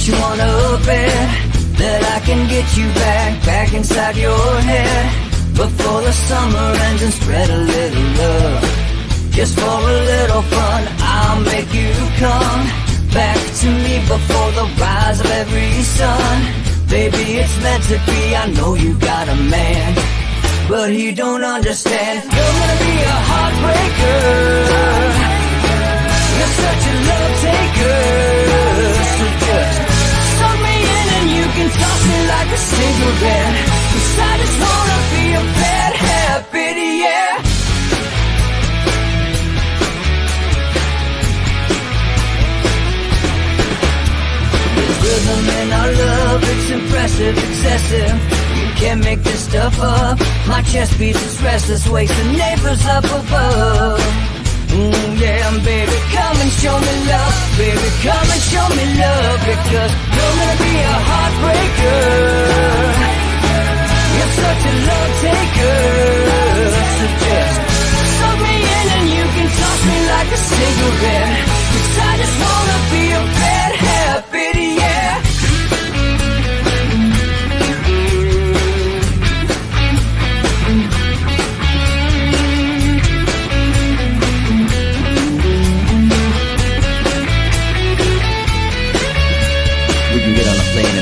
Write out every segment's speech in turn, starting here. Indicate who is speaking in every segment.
Speaker 1: you wanna bet that I can get you back inside your head before the summer ends and spread a little love. Just for a little fun, I'll make you come back to me before the rise of every sun. Baby, it's meant to be, I know you got a man, but he don't understand. You're gonna be a heartbreaker, you're such a love taker. So just suck me in and you can toss me like a cigarette, 'cause I just wanna be a bad habit, yeah. There's rhythm in our love, it's impressive, excessive. You can't make this stuff up. My chest beats, it's restless, wakes the neighbors up above. Yeah, baby, come and show me love. Baby, come and show me love, because you're gonna be a heartbreaker, you're such a love taker. So just suck me in and you can toss me like a cigarette, 'cause I just wanna be a bad habit, yeah.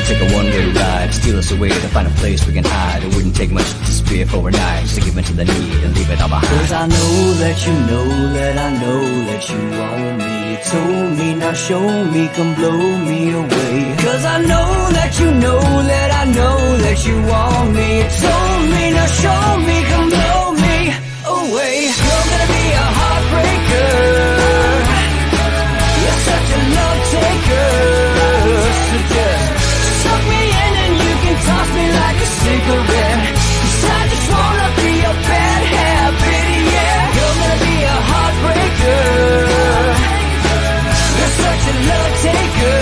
Speaker 2: Take a one-way ride, steal us away to find a place we can hide. It wouldn't take much to disappear for a night, just to give in to the need and leave it all behind.
Speaker 1: 'Cause I know that you know that I know that you want me. You told me, now show me, come blow me away. 'Cause I know that you know that I know that you want me. You told me, now show me, come blow me away. You're gonna be a heartbreaker, you're such a love taker. So just suck me in and you can toss me like a cigarette, 'cause I just wanna be a bad habit, yeah. You're gonna be a heartbreaker, you're such a love taker.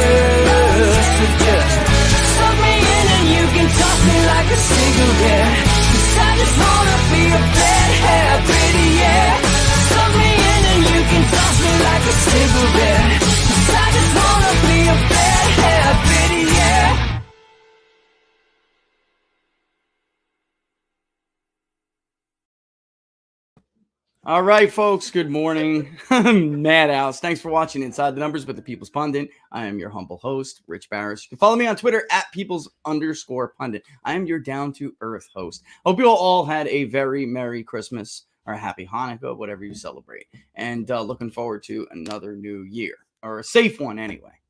Speaker 1: So just suck me in and you can toss me like a cigarette, 'cause I just wanna be a bad habit, yeah. Suck me in and you can toss me like a cigarette, 'cause I just wanna be a bad habit, yeah.
Speaker 3: All right, folks, good morning. Madhouse. Thanks for watching Inside the Numbers with the People's Pundit. I am your humble host, Rich Barris. You can follow me on Twitter at Peoples_Pundit. I am your down-to-earth host. Hope you all had a very Merry Christmas or a Happy Hanukkah, whatever you celebrate. And looking forward to another new year, or a safe one anyway.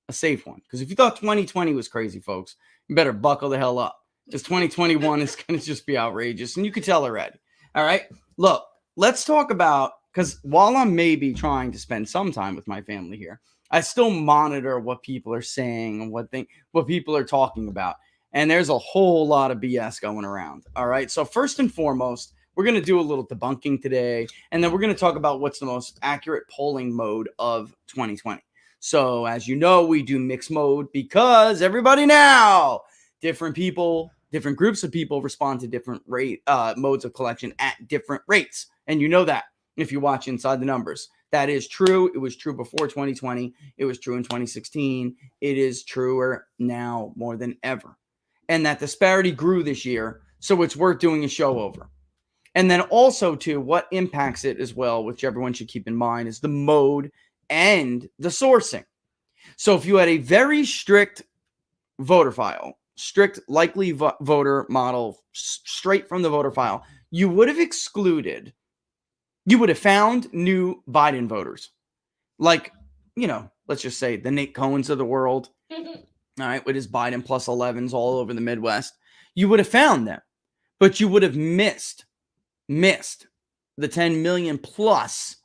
Speaker 3: A safe one. Because if you thought 2020 was crazy, folks, you better buckle the hell up. Because 2021 is going to just be outrageous. And you can tell already. All right? Look. Let's talk about, because while I'm maybe trying to spend some time with my family here, I still monitor what people are saying and what people are talking about. And there's a whole lot of BS going around. All right. So first and foremost, we're going to do a little debunking today. And then we're going to talk about what's the most accurate polling mode of 2020. So as you know, we do mixed mode because everybody now, different people, different groups of people respond to different modes of collection at different rates. And you know that if you watch Inside the Numbers. That is true. It was true before 2020. It was true in 2016. It is truer now more than ever. And that disparity grew this year, so it's worth doing a show over. And then also, too, what impacts it as well, which everyone should keep in mind, is the mode and the sourcing. So if you had a very strict voter file, strict likely voter model, straight from the voter file, you would have excluded... You would have found new Biden voters, like, let's just say the Nate Cohens of the world, all right, with his Biden plus 11s all over the Midwest. You would have found them, but you would have missed the 10 million plus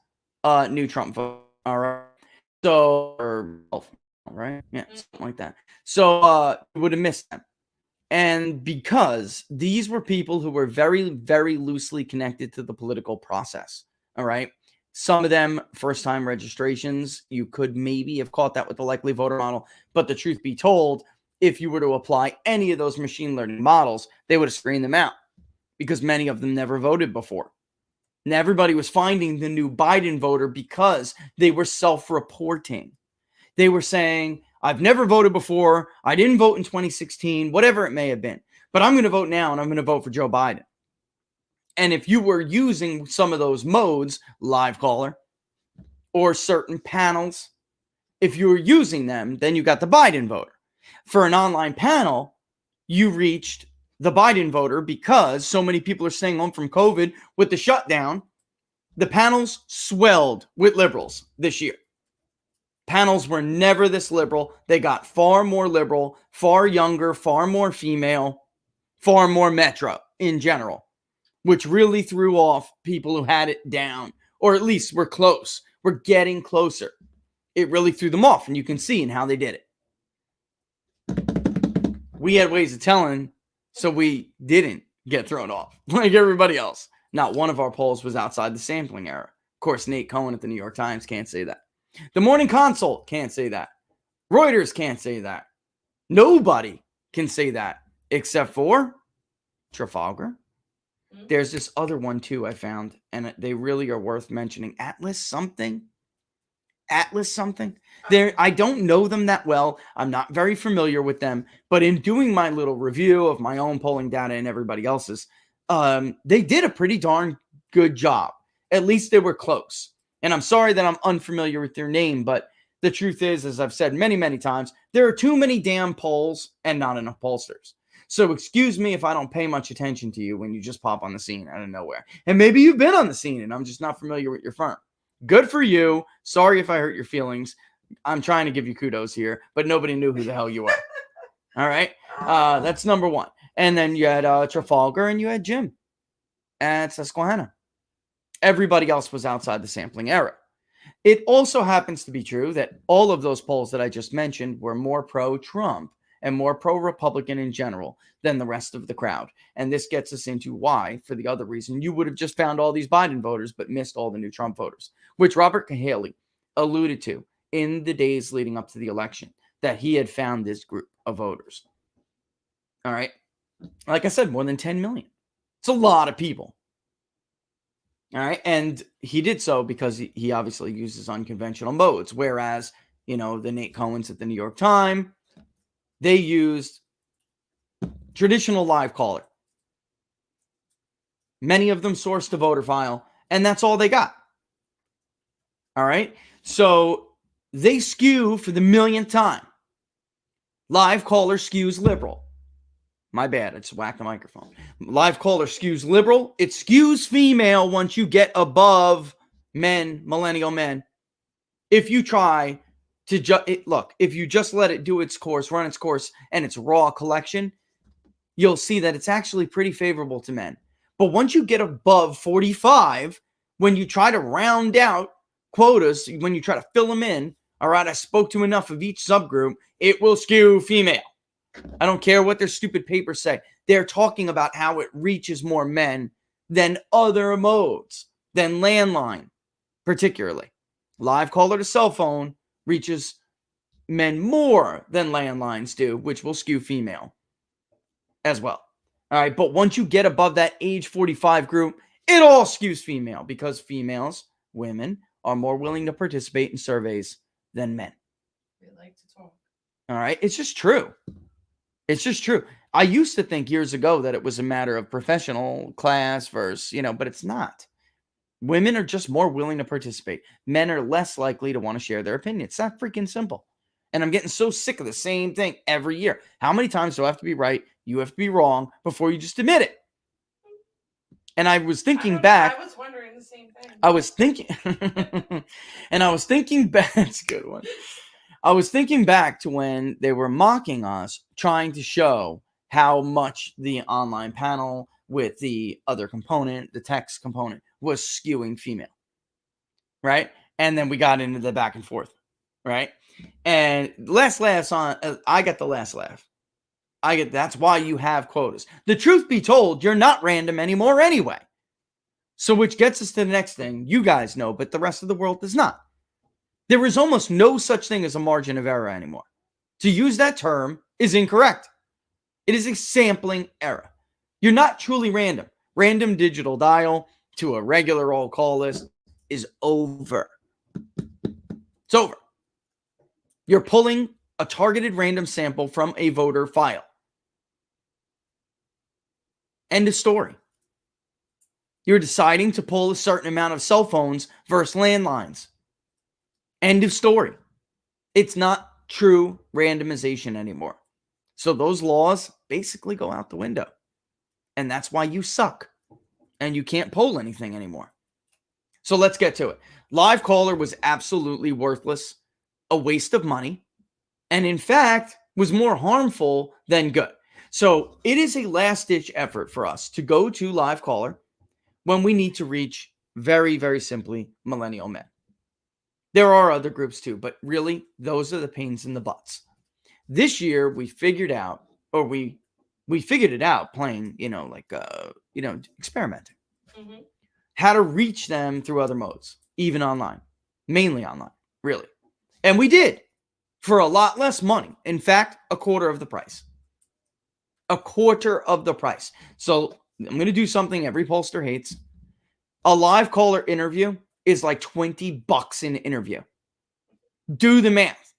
Speaker 3: new Trump voters. All right, so, right, yeah, something like that. So you would have missed them. And because these were people who were very, very loosely connected to the political process. All right. Some of them first-time registrations. You could maybe have caught that with the likely voter model. But the truth be told, if you were to apply any of those machine learning models, they would have screened them out because many of them never voted before. And everybody was finding the new Biden voter because they were self-reporting. They were saying, I've never voted before. I didn't vote in 2016, whatever it may have been. But I'm going to vote now, and I'm going to vote for Joe Biden. And if you were using some of those modes, live caller or certain panels, if you were using them, then you got the Biden voter. For an online panel, you reached the Biden voter because so many people are staying home from COVID with the shutdown. The panels swelled with liberals this year. Panels were never this liberal. They got far more liberal, far younger, far more female, far more metro in general, which really threw off people who had it down, or at least were close. We're getting closer. It really threw them off, and you can see in how they did it. We had ways of telling, so we didn't get thrown off like everybody else. Not one of our polls was outside the sampling error. Of course, Nate Cohen at the New York Times can't say that. The Morning Consult can't say that. Reuters can't say that. Nobody can say that except for Trafalgar. There's this other one too I found, and they really are worth mentioning. Atlas something. I don't know them that well. I'm not very familiar with them, but in doing my little review of my own polling data and everybody else's, they did a pretty darn good job. At least they were close. And I'm sorry that I'm unfamiliar with their name, but the truth is, as I've said many, many times, there are too many damn polls and not enough pollsters. So excuse me if I don't pay much attention to you when you just pop on the scene out of nowhere. And maybe you've been on the scene and I'm just not familiar with your firm. Good for you. Sorry if I hurt your feelings. I'm trying to give you kudos here, but nobody knew who the hell you are. All right. That's number one. And then you had Trafalgar and you had Jim at Susquehanna. Everybody else was outside the sampling error. It also happens to be true that all of those polls that I just mentioned were more pro-Trump and more pro-Republican in general than the rest of the crowd. And this gets us into why, for the other reason, you would have just found all these Biden voters but missed all the new Trump voters, which Robert Cahaley alluded to in the days leading up to the election, that he had found this group of voters. All right. Like I said, more than 10 million. It's a lot of people. All right. And he did so because he obviously uses unconventional modes. Whereas, the Nate Cohens at the New York Times, they used traditional live caller. Many of them sourced a voter file, and that's all they got. All right. So they skew for the millionth time. Live caller skews liberal. My bad. I just whacked the microphone. Live caller skews liberal. It skews female once you get above men, millennial men. If you try to if you just let it do its course, run its course, and its raw collection, you'll see that it's actually pretty favorable to men. But once you get above 45, when you try to round out quotas, when you try to fill them in, all right, I spoke to enough of each subgroup, it will skew female. I don't care what their stupid papers say. They're talking about how it reaches more men than other modes, than landline, particularly. Live caller to cell phone reaches men more than landlines do, which will skew female as well. All right, but once you get above that age 45 group, it all skews female because females, women, are more willing to participate in surveys than men.
Speaker 4: They like to talk.
Speaker 3: All right, it's just true. It's just true. I used to think years ago that it was a matter of professional class versus, but it's not. Women are just more willing to participate. Men are less likely to want to share their opinion. It's that freaking simple. And I'm getting so sick of the same thing every year. How many times do I have to be right? You have to be wrong before you just admit it. And I was thinking back.
Speaker 4: I was wondering the same thing.
Speaker 3: I was thinking back. That's a good one. I was thinking back to when they were mocking us, trying to show how much the online panel with the other component, the text component, was skewing female. Right? And then we got into the back and forth. Right? And last laughs on, I get the last laugh. That's why you have quotas. The truth be told, you're not random anymore anyway. So which gets us to the next thing. You guys know, but the rest of the world does not. There is almost no such thing as a margin of error anymore. To use that term is incorrect. It is a sampling error. You're not truly random. Random digital dial to a regular old call list is over. It's over. You're pulling a targeted random sample from a voter file. End of story. You're deciding to pull a certain amount of cell phones versus landlines. End of story. It's not true randomization anymore. So those laws basically go out the window. And that's why you suck. And you can't poll anything anymore. So let's get to it. Live caller was absolutely worthless, a waste of money, and in fact was more harmful than good. So it is a last-ditch effort for us to go to live caller when we need to reach, very, very simply, millennial men. There are other groups too, but really, those are the pains in the butts. This year, we figured out, or we figured it out playing, experimenting.
Speaker 4: Mm-hmm.
Speaker 3: How to reach them through other modes, even online, mainly online, really. And we did for a lot less money. In fact, a quarter of the price. A quarter of the price. So I'm going to do something every pollster hates. A live caller interview is like $20 an interview. Do the math.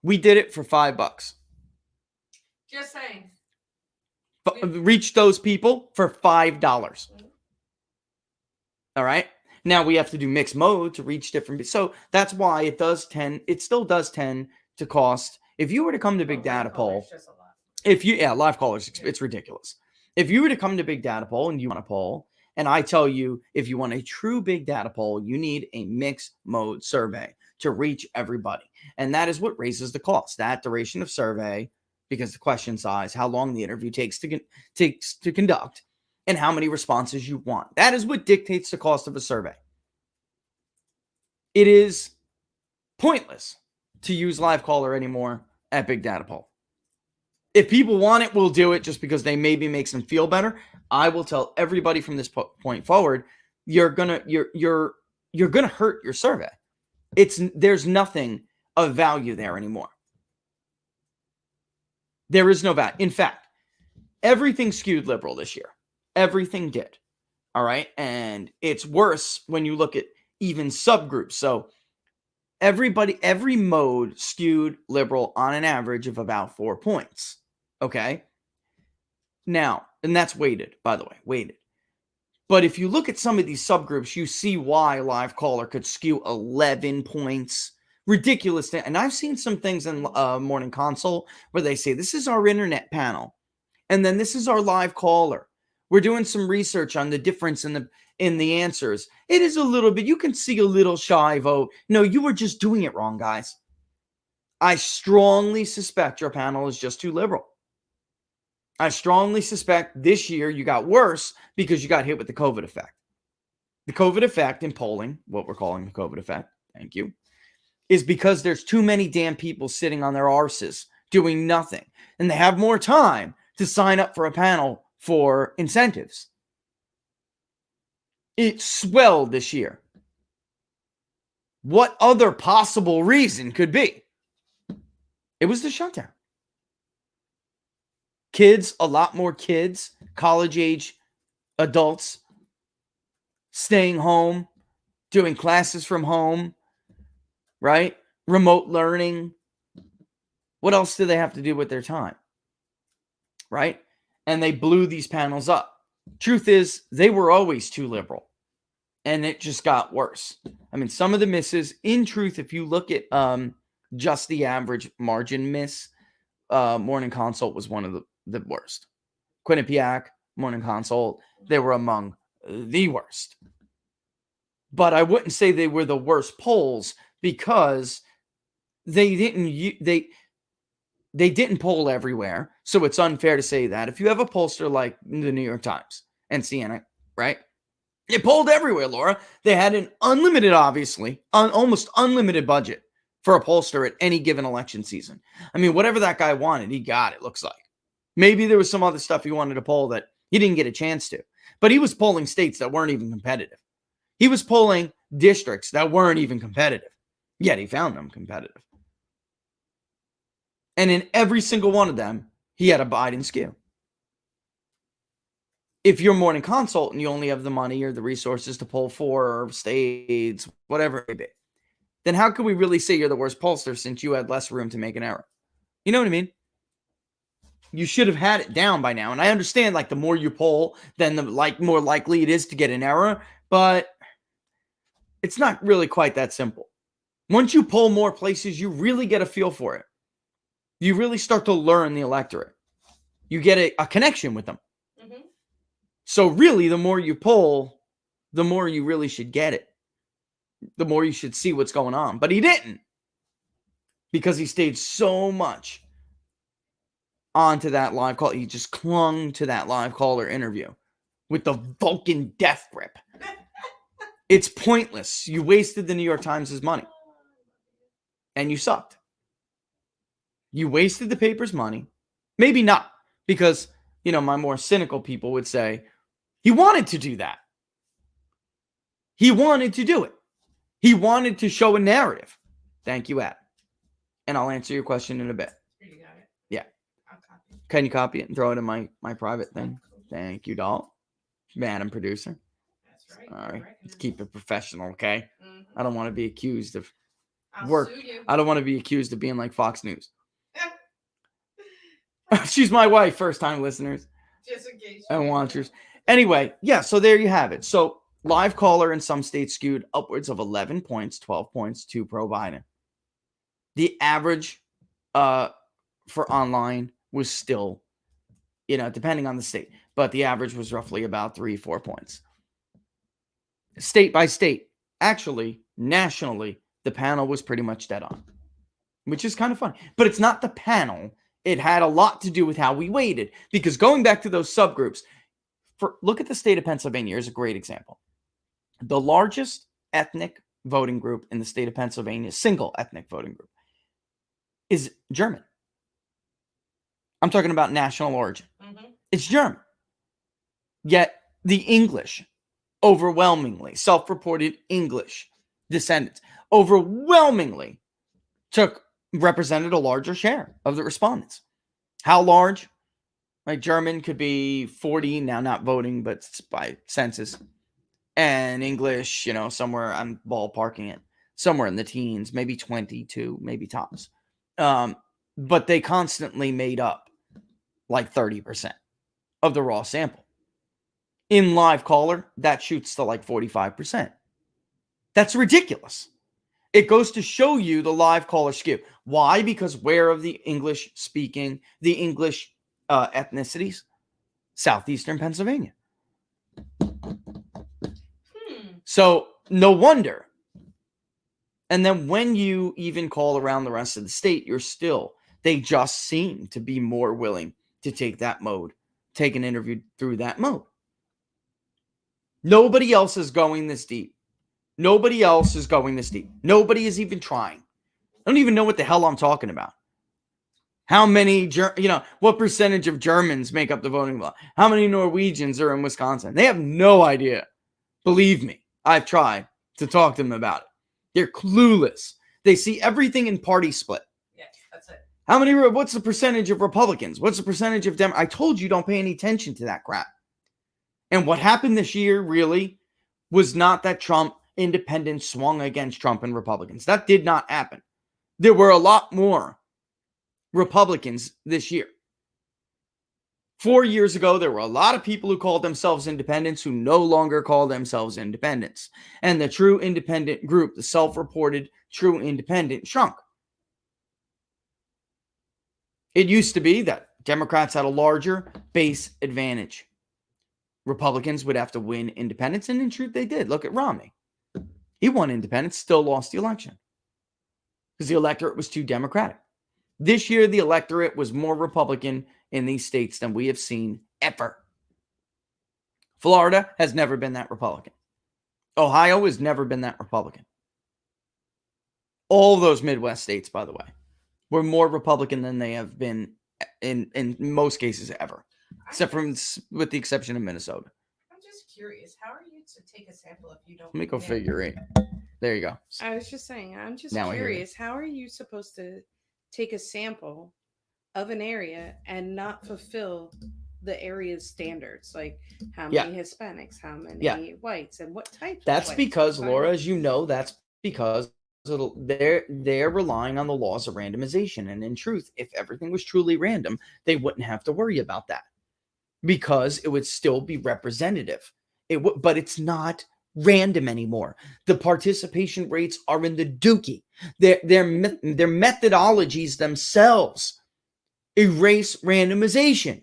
Speaker 3: We did it for $5.
Speaker 4: Just saying.
Speaker 3: Reach those people for $5. All right. Now we have to do mixed mode to reach different people. So that's why it still does tend to cost. If you were to come to Big Data Poll, live callers, it's ridiculous. If you were to come to Big Data Poll and you want a poll, and I tell you, if you want a true Big Data Poll, you need a mixed mode survey to reach everybody. And that is what raises the cost. That duration of survey, because the question size, how long the interview takes to conduct, and how many responses you want. That is what dictates the cost of a survey. It is pointless to use live caller anymore at Big Data Poll. If people want it, we'll do it just because they maybe makes them feel better. I will tell everybody from this point forward, you're gonna hurt your survey. There's nothing of value there anymore. There is no value. In fact, everything skewed liberal this year. Everything did. All right. And it's worse when you look at even subgroups. So every mode skewed liberal on an average of about 4 points. Okay. Now, and that's weighted, by the way, weighted. But if you look at some of these subgroups, you see why live caller could skew 11 points. Ridiculous. And I've seen some things in Morning Consult where they say, this is our internet panel. And then this is our live caller. We're doing some research on the difference in the answers. It is a little bit, you can see a little shy vote. No, you were just doing it wrong, guys. I strongly suspect your panel is just too liberal. I strongly suspect this year you got worse because you got hit with the COVID effect. The COVID effect in polling, what we're calling the COVID effect, thank you, is because there's too many damn people sitting on their arses doing nothing. And they have more time to sign up for a panel for incentives. It swelled this year. What other possible reason could be? It was the shutdown. Kids, a lot more kids, college age adults, staying home, doing classes from home, right? Remote learning. What else do they have to do with their time? Right? And they blew these panels up. Truth is, they were always too liberal. And it just got worse. I mean, some of the misses, in truth, if you look at just the average margin miss, Morning Consult was one of the worst. Quinnipiac, Morning Consult, they were among the worst. But I wouldn't say they were the worst polls because they didn't poll everywhere. So it's unfair to say that. If you have a pollster like the New York Times and CNN, right? It polled everywhere, Laura. They had an unlimited, obviously, almost unlimited budget for a pollster at any given election season. I mean, whatever that guy wanted, he got it, looks like. Maybe there was some other stuff he wanted to poll that he didn't get a chance to. But he was polling states that weren't even competitive. He was polling districts that weren't even competitive. Yet he found them competitive. And in every single one of them, he had a Biden skew. If you're Morning Consult and you only have the money or the resources to poll 4 states, whatever it may be, then how can we really say you're the worst pollster since you had less room to make an error? You know what I mean? You should have had it down by now. And I understand, like, the more you poll, then the more likely it is to get an error, but it's not really quite that simple. Once you poll more places, you really get a feel for it. You really start to learn the electorate. You get a connection with them.
Speaker 4: Mm-hmm.
Speaker 3: So really, the more you poll, the more you really should get it. The more you should see what's going on. But he didn't, because he stayed so much onto that live call. He just clung to that live caller interview with the Vulcan death grip. It's pointless. You wasted the New York Times' money. And you sucked. You wasted the paper's money. Maybe not, because, my more cynical people would say, he wanted to do that. He wanted to do it. He wanted to show a narrative. Thank you, Ad. And I'll answer your question in a bit.
Speaker 4: You got it.
Speaker 3: Yeah.
Speaker 4: I'll copy.
Speaker 3: Can you copy it and throw it in my private thing? Thank you, doll. Madam producer.
Speaker 4: That's right.
Speaker 3: All right. Let's keep it professional, okay?
Speaker 4: Mm-hmm.
Speaker 3: I don't want to be accused of
Speaker 4: I'll
Speaker 3: work.
Speaker 4: sue you.
Speaker 3: I don't want to be accused of being like Fox News. She's my wife, first-time listeners
Speaker 4: Just in case.
Speaker 3: and watchers. Anyway, yeah, so there you have it. So live caller in some states skewed upwards of 11 points, 12 points to pro-Biden. The average for online was still, depending on the state, but the average was roughly about 3-4 points. State by state, actually, nationally, the panel was pretty much dead on, which is kind of funny. But it's not the panel. It had a lot to do with how we weighted, because going back to those subgroups, look at the state of Pennsylvania is a great example. The largest ethnic voting group in the state of Pennsylvania, single ethnic voting group, is German. I'm talking about national origin.
Speaker 4: Mm-hmm.
Speaker 3: It's German. Yet the English, overwhelmingly, self-reported English descendants, overwhelmingly represented a larger share of the respondents. How large? Like, German could be 40, now not voting, but by census. And English, somewhere, I'm ballparking it, somewhere in the teens, maybe 22, maybe tops. But they constantly made up like 30% of the raw sample. In live caller, that shoots to like 45%. That's ridiculous. It goes to show you the live caller skew. Why? Because where of the English speaking, the English ethnicities? Southeastern Pennsylvania. So no wonder. And then when you even call around the rest of the state, they just seem to be more willing to take that mode, take an interview through that mode. Nobody else is going this deep. Nobody else is going this deep. Nobody is even trying. I don't even know what the hell I'm talking about. How many, what percentage of Germans make up the voting bloc? How many Norwegians are in Wisconsin? They have no idea. Believe me, I've tried to talk to them about it. They're clueless. They see everything in party split.
Speaker 4: Yes, that's it.
Speaker 3: What's the percentage of Republicans? What's the percentage of Democrats? I told you don't pay any attention to that crap. And what happened this year really was not that Trump independents swung against Trump and Republicans. That did not happen. There were a lot more Republicans this year. 4 years ago, there were a lot of people who called themselves independents who no longer call themselves independents. And the true independent group, the self-reported true independent, shrunk. It used to be that Democrats had a larger base advantage. Republicans would have to win independents, and in truth, they did. Look at Romney. He won independents, still lost the election because the electorate was too Democratic. This year, the electorate was more Republican in these states than we have seen ever. Florida has never been that Republican. Ohio has never been that Republican. All those Midwest states, by the way, were more Republican than they have been in most cases ever, except with the exception of Minnesota.
Speaker 4: I'm just curious. How are you to take a sample if you don't?
Speaker 3: Let me go figure 8. There you go.
Speaker 5: I was just saying, I'm just
Speaker 3: Now I hear you.
Speaker 5: curious, how are you supposed to take a sample of an area and not fulfill the area's standards? Like how many Hispanics, how many whites, and what types
Speaker 3: That's
Speaker 5: of whites?
Speaker 3: because, Laura, as you know, that's because they're relying on the laws of randomization. And in truth, if everything was truly random, they wouldn't have to worry about that because it would still be representative. But it's not random anymore. The participation rates are in the dookie. Their methodologies themselves erase randomization.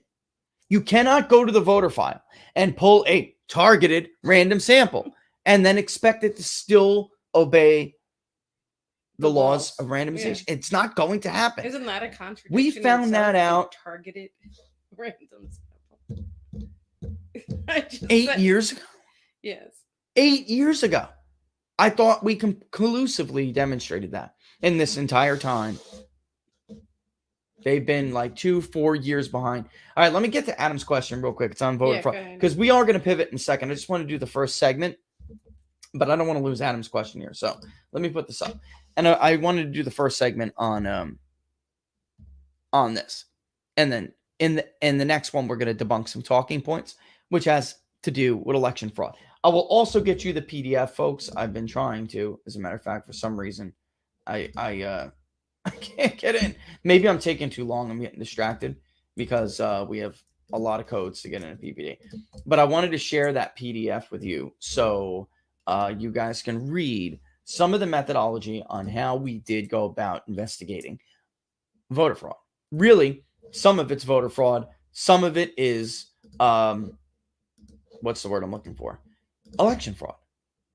Speaker 3: You cannot go to the voter file and pull a targeted random sample and then expect it to still obey the laws of randomization. Yeah. It's not going to happen.
Speaker 5: Isn't that a contradiction?
Speaker 3: We found that out.
Speaker 5: Targeted random sample.
Speaker 3: 8 years ago.
Speaker 5: Yes.
Speaker 3: 8 years ago. I thought we conclusively demonstrated that in this entire time. They've been like 2-4 years behind. All right, let me get to Adam's question real quick. It's on voter fraud because we are going to pivot in a second. I just want to do the first segment, but I don't want to lose Adam's question here. So let me put this up. And I wanted to do the first segment on this, and then in the next one we're going to debunk some talking points, which has to do with election fraud. I will also get you the PDF, folks. I've been trying to, as a matter of fact, for some reason, I can't get in. Maybe I'm taking too long. I'm getting distracted because we have a lot of codes to get in a PPD. But I wanted to share that PDF with you so you guys can read some of the methodology on how we did go about investigating voter fraud. Really, some of it's voter fraud. Some of it is, what's the word I'm looking for? Election fraud.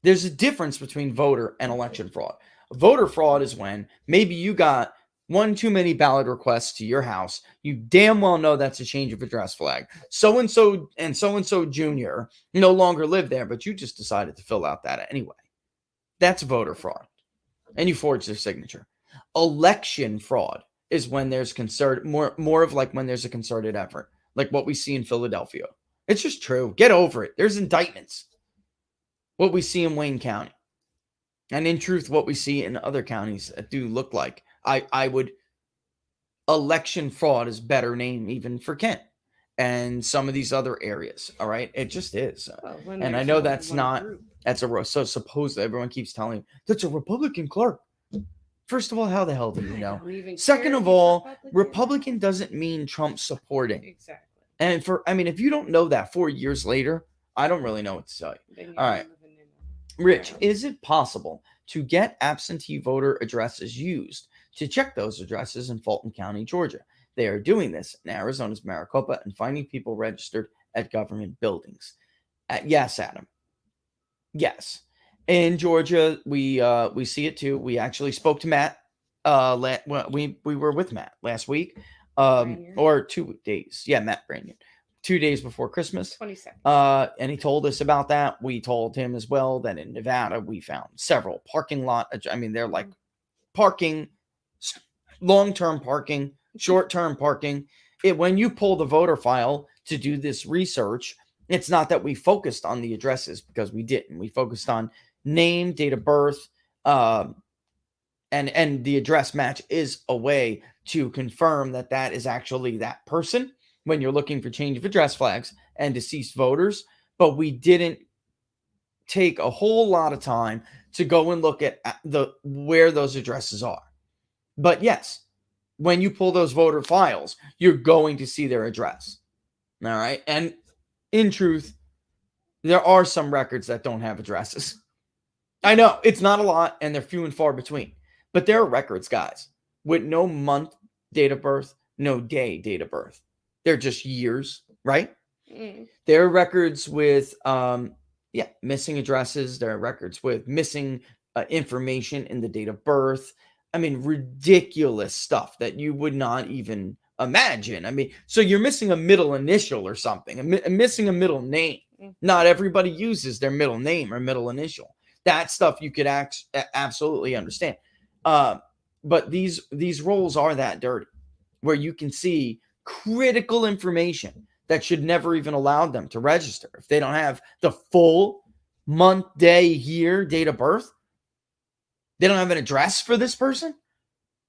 Speaker 3: There's a difference between voter and election fraud. Voter fraud is when maybe you got one too many ballot requests to your house. You damn well know that's a change of address flag. So-and-so and so-and-so junior no longer live there, but you just decided to fill out that anyway. That's voter fraud. And you forge their signature. Election fraud is when there's more of like when there's a concerted effort, like what we see in Philadelphia. It's just true. Get over it. There's indictments. What we see in Wayne County. And in truth, what we see in other counties that do look like, election fraud is better name even for Kent and some of these other areas. All right. It just is. And I know that's not, so supposedly everyone keeps telling me that's a Republican clerk. First of all, how the hell do you know? Second of all, Republican doesn't mean Trump supporting.
Speaker 5: Exactly.
Speaker 3: And if you don't know that 4 years later, I don't really know what to tell you. All right. Rich, is it possible to get absentee voter addresses used to check those addresses in Fulton County, Georgia? They are doing this in Arizona's Maricopa and finding people registered at government buildings. Yes, Adam. Yes. In Georgia, we see it too. We actually spoke to Matt. We were with Matt last week, or 2 days. Yeah, Matt Branion. 2 days before Christmas.
Speaker 5: 22nd.
Speaker 3: And he told us about that. We told him as well that in Nevada, we found several parking lot. They're like parking, long-term parking, short-term parking. When you pull the voter file to do this research, it's not that we focused on the addresses because we didn't. We focused on name, date of birth, and the address match is a way to confirm that is actually that person when you're looking for change of address flags and deceased voters. But we didn't take a whole lot of time to go and look at where those addresses are. But yes, when you pull those voter files, you're going to see their address. All right. And in truth, there are some records that don't have addresses. I know it's not a lot and they're few and far between, but there are records, guys, with no month, date of birth, no day, date of birth. They're just years, right?
Speaker 5: Mm.
Speaker 3: There are records with, missing addresses. There are records with missing information in the date of birth. Ridiculous stuff that you would not even imagine. So you're missing a middle initial or something, missing a middle name.
Speaker 5: Mm.
Speaker 3: Not everybody uses their middle name or middle initial. That stuff you could absolutely understand. But these rolls are that dirty, where you can see critical information that should never even allow them to register if they don't have the full month, day, year, date of birth. They don't have an address for this person.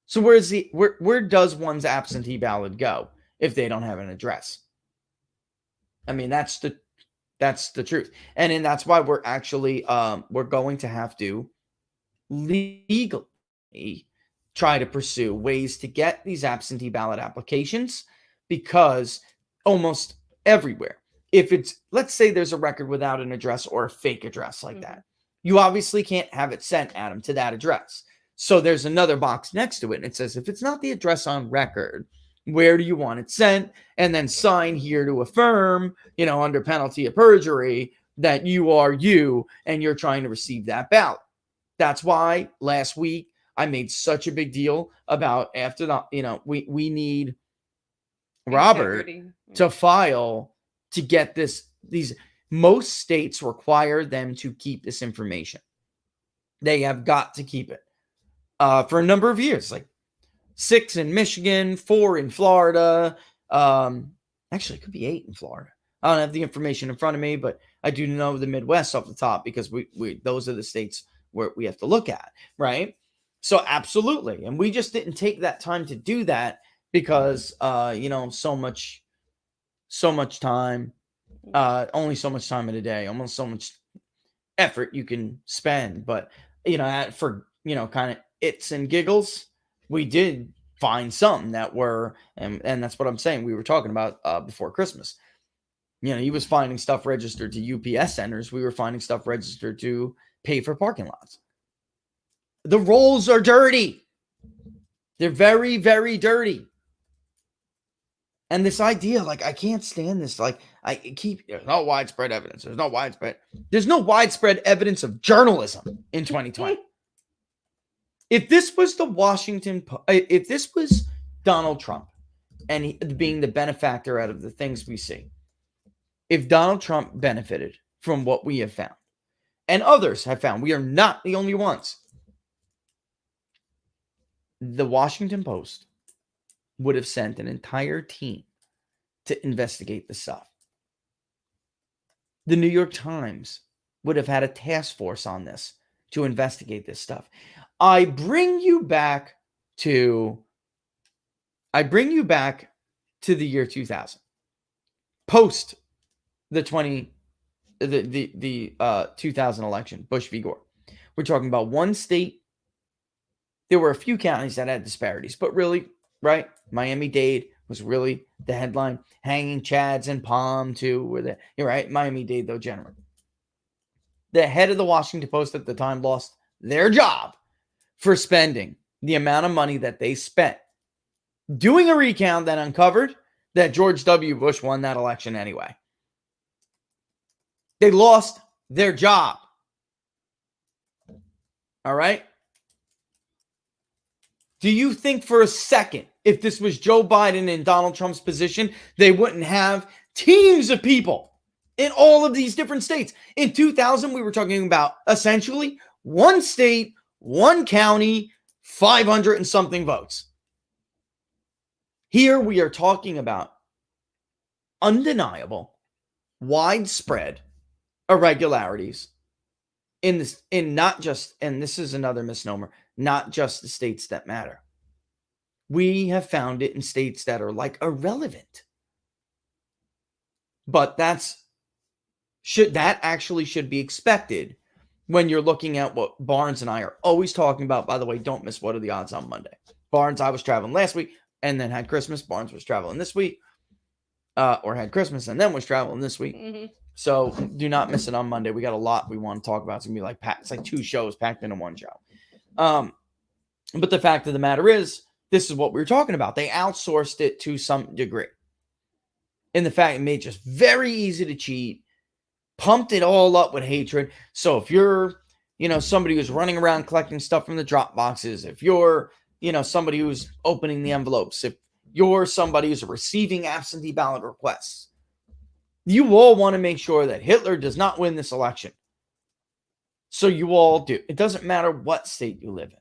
Speaker 3: So where does one's absentee ballot go if they don't have an address? That's the truth. And that's why we're actually we're going to have to legally try to pursue ways to get these absentee ballot applications, because almost everywhere, if it's, let's say there's a record without an address or a fake address like that, you obviously can't have it sent, Adam, to that address. So there's another box next to it, and it says, if it's not the address on record, where do you want it sent? And then sign here to affirm, under penalty of perjury, that you are you and you're trying to receive that ballot. That's why last week I made such a big deal about, after the, we need Robert to file to get these. Most states require them to keep this information. They have got to keep it for a number of years, like 6 in Michigan, 4 in Florida. Actually, it could be 8 in Florida. I don't have the information in front of me, but I do know the Midwest off the top, because we those are the states where we have to look at, right? So absolutely. And we just didn't take that time to do that because, so much time, only so much time in a day, almost so much effort you can spend. But, for, kind of its and giggles, we did find some that were, and that's what I'm saying. We were talking about before Christmas. He was finding stuff registered to UPS centers. We were finding stuff registered to pay for parking lots. The rolls are dirty. They're very, very dirty. And this idea, I can't stand this. There's no widespread evidence. There's no widespread evidence of journalism in 2020. If this was if this was Donald Trump and he being the benefactor out of the things we see, if Donald Trump benefited from what we have found, and others have found, we are not the only ones, the Washington Post would have sent an entire team to investigate the stuff. The New York Times would have had a task force on this to investigate this stuff. I bring you back to the year 2000, post the 2000 election, Bush v. Gore. We're talking about one state. There were a few counties that had disparities, but really, right? Miami-Dade was really the headline. Hanging Chads and Palm too were you're right. Miami-Dade, though, generally. The head of the Washington Post at the time lost their job for spending the amount of money that they spent doing a recount that uncovered that George W. Bush won that election anyway. They lost their job. All right? Do you think for a second, if this was Joe Biden in Donald Trump's position, they wouldn't have teams of people in all of these different states? In 2000, we were talking about essentially one state, one county, 500 and something votes. Here we are talking about undeniable, widespread irregularities in not just, and this is another misnomer, not just the states that matter. We have found it in states that are irrelevant. But that actually should be expected when you're looking at what Barnes and I are always talking about. By the way, don't miss What Are the Odds on Monday. Barnes, I was traveling last week and then had Christmas. Barnes was traveling this week, or had Christmas and then was traveling this week. Mm-hmm. So do not miss it on Monday. We got a lot we want to talk about. It's going to be it's like 2 shows packed into one show. But the fact of the matter is, this is what we were talking about. They outsourced it to some degree. And the fact it made it just very easy to cheat, pumped it all up with hatred. So if you're, somebody who's running around collecting stuff from the drop boxes, if you're, somebody who's opening the envelopes, if you're somebody who's receiving absentee ballot requests, you all want to make sure that Hitler does not win this election. So you all do. It doesn't matter what state you live in.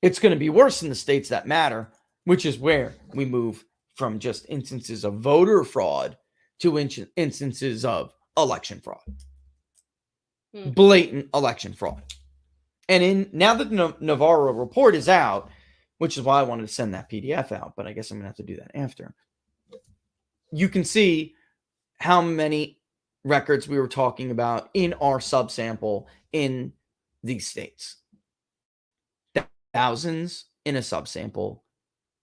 Speaker 3: It's going to be worse in the states that matter, which is where we move from just instances of voter fraud to instances of election fraud. Blatant election fraud. And now that the Navarro report is out, which is why I wanted to send that PDF out, but I guess I'm going to have to do that after. You can see how many records we were talking about in our subsample in these states. Thousands in a subsample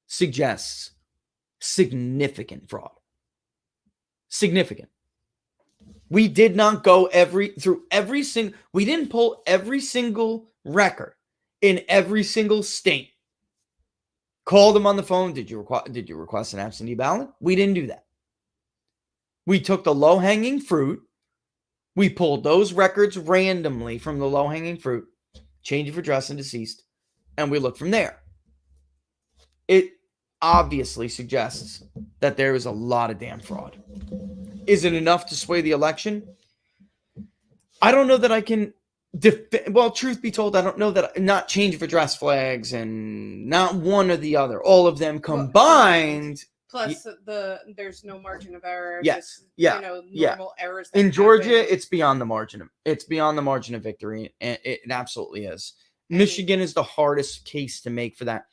Speaker 3: suggests significant fraud. Significant. We did not go we didn't pull every single record in every single state. Called them on the phone. Did you request an absentee ballot? We didn't do that. We took the low-hanging fruit. We pulled those records randomly from the low-hanging fruit, change of address and deceased, and we looked from there. It obviously suggests that there is a lot of damn fraud. Is it enough to sway the election? I don't know that I can well, truth be told, I don't know that not change of address flags and not one or the other, all of them combined.
Speaker 5: Plus, there's no margin of error.
Speaker 3: Yes,
Speaker 5: just, normal errors.
Speaker 3: In Georgia, it's beyond the margin of victory, and it absolutely is. Michigan is the hardest case to make for that.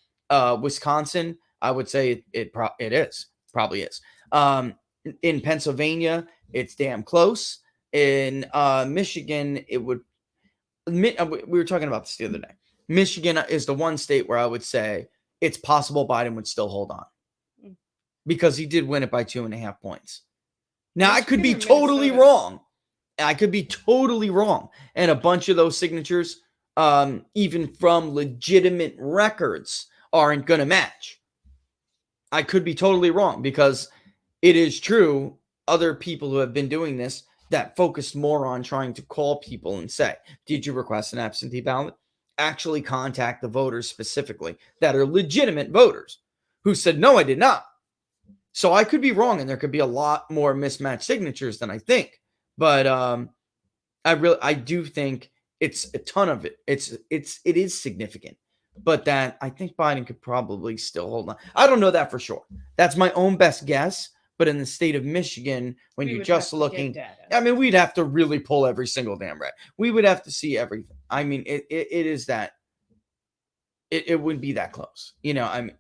Speaker 3: Wisconsin, I would say it probably is. In Pennsylvania, it's damn close. In Michigan, it would. We were talking about this the other day. Michigan is the one state where I would say it's possible Biden would still hold on because he did win it by 2.5 points. Now, I could be totally wrong. And a bunch of those signatures, even from legitimate records, aren't going to match. I could be totally wrong because it is true. Other people who have been doing this that focused more on trying to call people and say, did you request an absentee ballot? Actually contact the voters specifically that are legitimate voters who said, no, I did not. So I could be wrong, and there could be a lot more mismatched signatures than I think. But I do think it's a ton of it. It is significant, but that I think Biden could probably still hold on. I don't know that for sure. That's my own best guess. But in the state of Michigan, when you're just looking, I mean, we'd have to really pull every single damn record. We would have to see everything. I mean, it is that it wouldn't be that close, I mean,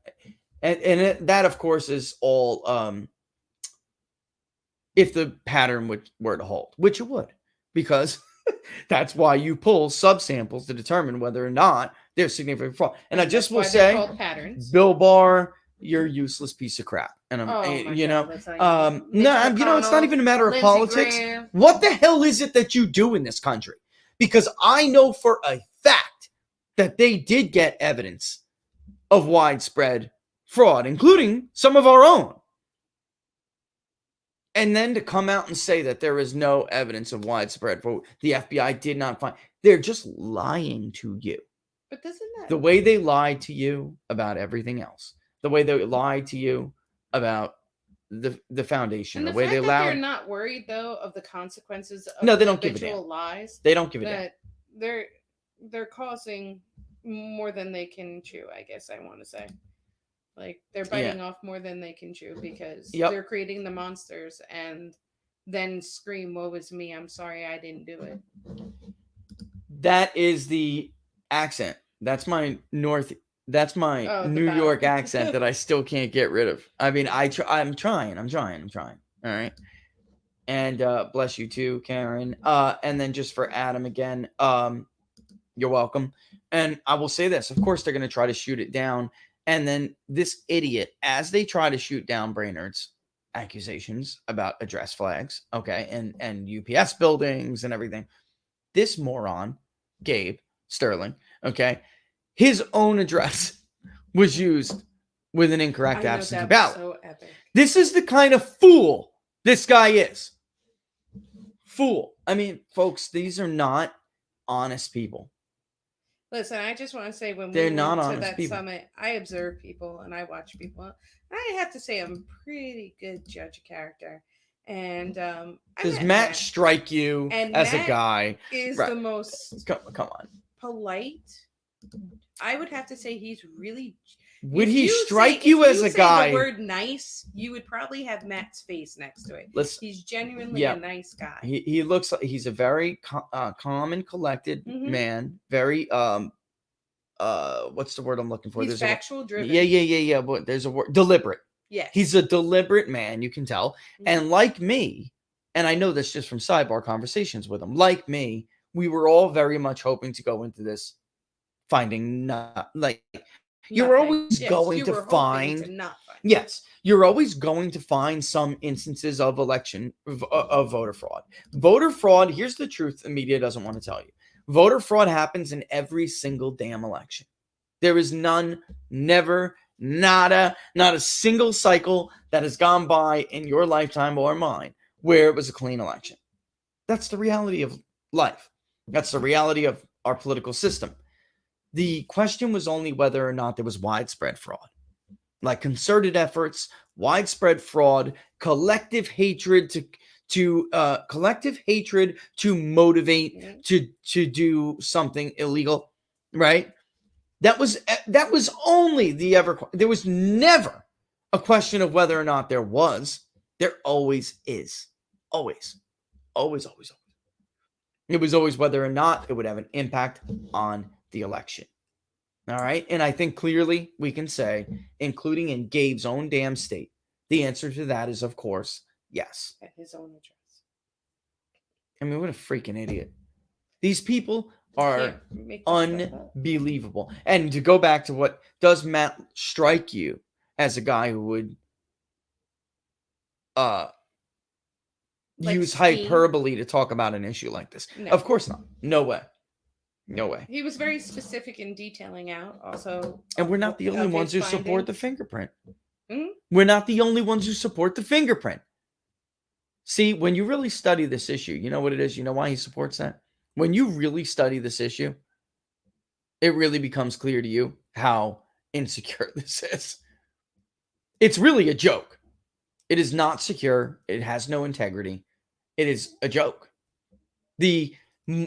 Speaker 3: and that of course is all if the pattern were to hold, which it would, because that's why you pull subsamples to determine whether or not there's significant fraud. And I just will say, Bill Barr, you're a useless piece of crap. And it's not even a matter of politics. Graham. What the hell is it that you do in this country? Because I know for a fact that they did get evidence of widespread fraud, including some of our own. And then to come out and say that there is no evidence of widespread fraud, the FBI did not find, they're just lying to you.
Speaker 5: But doesn't that
Speaker 3: the way they lied to you about everything else? The way they lied to you about the foundation,
Speaker 5: and
Speaker 3: the way
Speaker 5: fact
Speaker 3: they allowed.
Speaker 5: They're not worried though of the consequences of
Speaker 3: no, they don't give a damn.
Speaker 5: Lies.
Speaker 3: They don't give a damn.
Speaker 5: They're causing more than they can chew. I guess I want to say, like they're biting off more than they can chew because they're creating the monsters and then scream, "Woe is me! I'm sorry, I didn't do it."
Speaker 3: That is the accent. That's my New York accent that I still can't get rid of. I mean, I'm trying. All right. And bless you too, Karen. And then just for Adam again, you're welcome. And I will say this, of course, they're going to try to shoot it down. And then this idiot, as they try to shoot down Brainerd's accusations about address flags, okay, and UPS buildings and everything, this moron, Gabe Sterling, okay, his own address was used with an incorrect absentee ballot. So epic. This is the kind of fool this guy is. Fool. I mean, folks, these are not honest people.
Speaker 5: Listen, I just want to say when
Speaker 3: they're
Speaker 5: we
Speaker 3: not
Speaker 5: went to that
Speaker 3: people.
Speaker 5: summit, I observe people and I watch people. And I have to say I'm a pretty good judge of character. And
Speaker 3: does Matt strike you as a guy?
Speaker 5: Is the most
Speaker 3: come on
Speaker 5: polite. I would have to say he's really.
Speaker 3: Would he strike you as a guy?
Speaker 5: The word nice, you would probably have Matt's face next to it. He's genuinely a nice guy.
Speaker 3: He looks like he's a very calm and collected man. Very what's the word I'm looking for?
Speaker 5: He's factual driven.
Speaker 3: Yeah. But there's a word, deliberate.
Speaker 5: Yes.
Speaker 3: He's a deliberate man, you can tell. And like me, and I know this just from sidebar conversations with him, like me, we were all very much hoping to go into this finding not like you're
Speaker 5: Nothing.
Speaker 3: always
Speaker 5: Yes,
Speaker 3: going
Speaker 5: you
Speaker 3: to
Speaker 5: were hoping
Speaker 3: find
Speaker 5: to not find.
Speaker 3: yes, you're always going to find some instances of of voter fraud. Voter fraud, here's the truth the media doesn't want to tell you. Voter fraud happens in every single damn election. There is none, never, nada, not a single cycle that has gone by in your lifetime or mine where it was a clean election. That's the reality of life. That's the reality of our political system. The question was only whether or not there was widespread fraud, like concerted efforts, widespread fraud, collective hatred to motivate to do something illegal, right? That was only there was never a question of whether or not there was. There always is. Always. Always, always, always. It was always whether or not it would have an impact on the election. All right. And I think clearly we can say, including in Gabe's own damn state, the answer to that is, of course, yes.
Speaker 5: At his own address.
Speaker 3: I mean, what a freaking idiot. These people are unbelievable. And to go back to what does Matt strike you as a guy who would use hyperbole to talk about an issue like this? No. Of course not. No way. No way.
Speaker 5: He was very specific in detailing out also.
Speaker 3: And we're not the only ones who support the fingerprint. Mm-hmm. We're not the only ones who support the fingerprint. See, when you really study this issue, you know what it is? You know why he supports that? When you really study this issue, it really becomes clear to you how insecure this is. It's really a joke. It is not secure. It has no integrity. It is a joke. The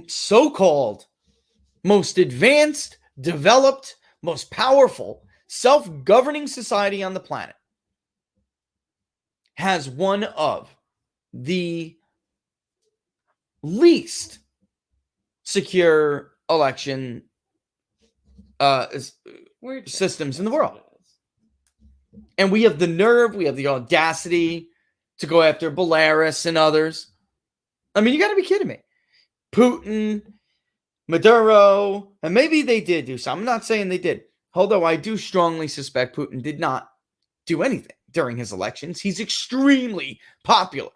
Speaker 3: so-called most advanced, developed, most powerful, self-governing society on the planet has one of the least secure election systems in the world. And we have the nerve, we have the audacity to go after Belarus and others. I mean, you got to be kidding me. Putin, Maduro, and maybe they did do something. I'm not saying they did. Although I do strongly suspect Putin did not do anything during his elections. He's extremely popular.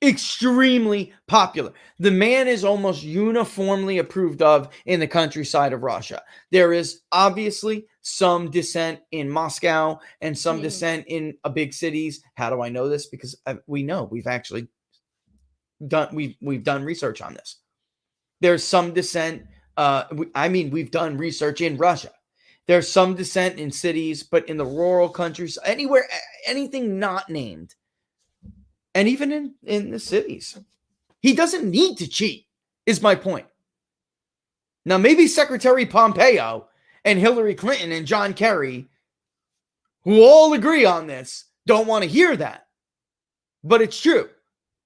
Speaker 3: Extremely popular. The man is almost uniformly approved of in the countryside of Russia. There is obviously some dissent in Moscow and some dissent in big cities. How do I know this? Because we know we've actually done we've done research on this. There's some dissent. We've done research in Russia. There's some dissent in cities, but in the rural countries, anywhere, anything not named. And even in the cities. He doesn't need to cheat, is my point. Now, maybe Secretary Pompeo and Hillary Clinton and John Kerry, who all agree on this, don't want to hear that. But it's true.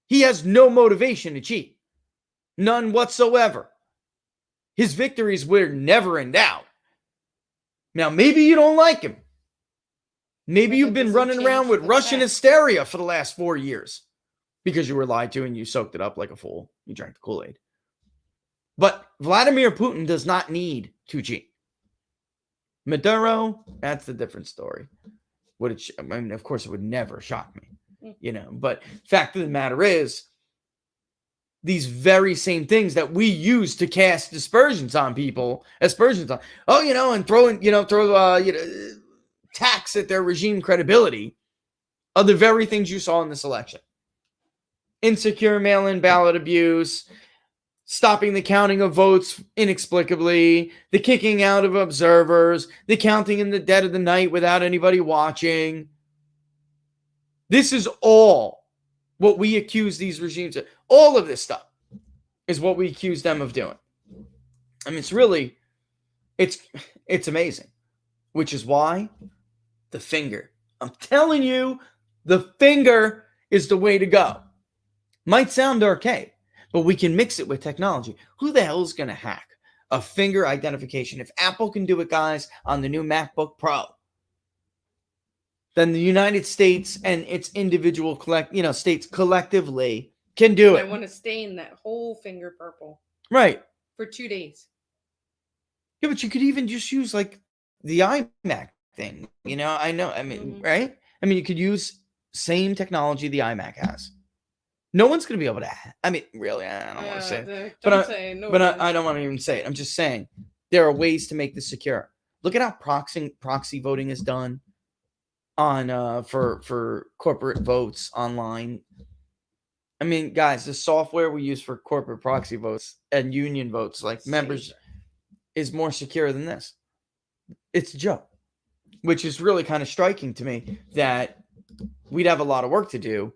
Speaker 3: He has no motivation to cheat. None whatsoever. His victories were never in doubt. Now, maybe you don't like him. Maybe you've been running around with Russian hysteria for the last 4 years because you were lied to and you soaked it up like a fool. You drank the Kool-Aid. But Vladimir Putin does not need to cheat. Maduro, that's a different story. Of course, it would never shock me, But fact of the matter is, these very same things that we use to cast aspersions on people, and throw tax at their regime credibility, are the very things you saw in this election. Insecure mail-in ballot abuse, stopping the counting of votes inexplicably, the kicking out of observers, the counting in the dead of the night without anybody watching. This is all what we accuse these regimes of. All of this stuff is what we accuse them of doing. I mean, it's amazing, which is why the finger. I'm telling you, the finger is the way to go. Might sound archaic, but we can mix it with technology. Who the hell is going to hack a finger identification? If Apple can do it, guys, on the new MacBook Pro, then the United States and its individual states collectively can do it.
Speaker 5: I want to stain that whole finger purple.
Speaker 3: Right.
Speaker 5: For 2 days.
Speaker 3: Yeah, but you could even just use like the iMac thing. I know. I mean, right? I mean, you could use same technology the iMac has. No one's going to be able to. I mean, really, I don't want to say it. But I don't want to even say it. I'm just saying there are ways to make this secure. Look at how proxy voting is done on for corporate votes online. I mean, guys, the software we use for corporate proxy votes and union votes, like members, is more secure than this. It's a joke, which is really kind of striking to me that we'd have a lot of work to do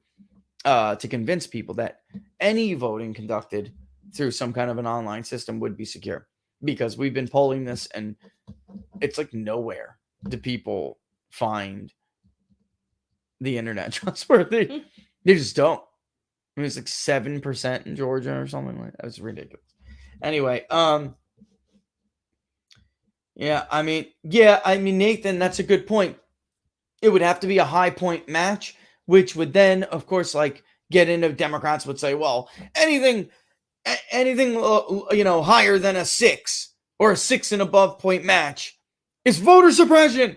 Speaker 3: to convince people that any voting conducted through some kind of an online system would be secure, because we've been polling this and it's like nowhere do people find the internet trustworthy. They just don't. I mean, it's like 7% in Georgia or something like that. It's ridiculous. Anyway, I mean, Nathan, that's a good point. It would have to be a high point match, which would then, of course, like get into Democrats would say, well, anything, higher than a 6 or a 6 and above point match is voter suppression.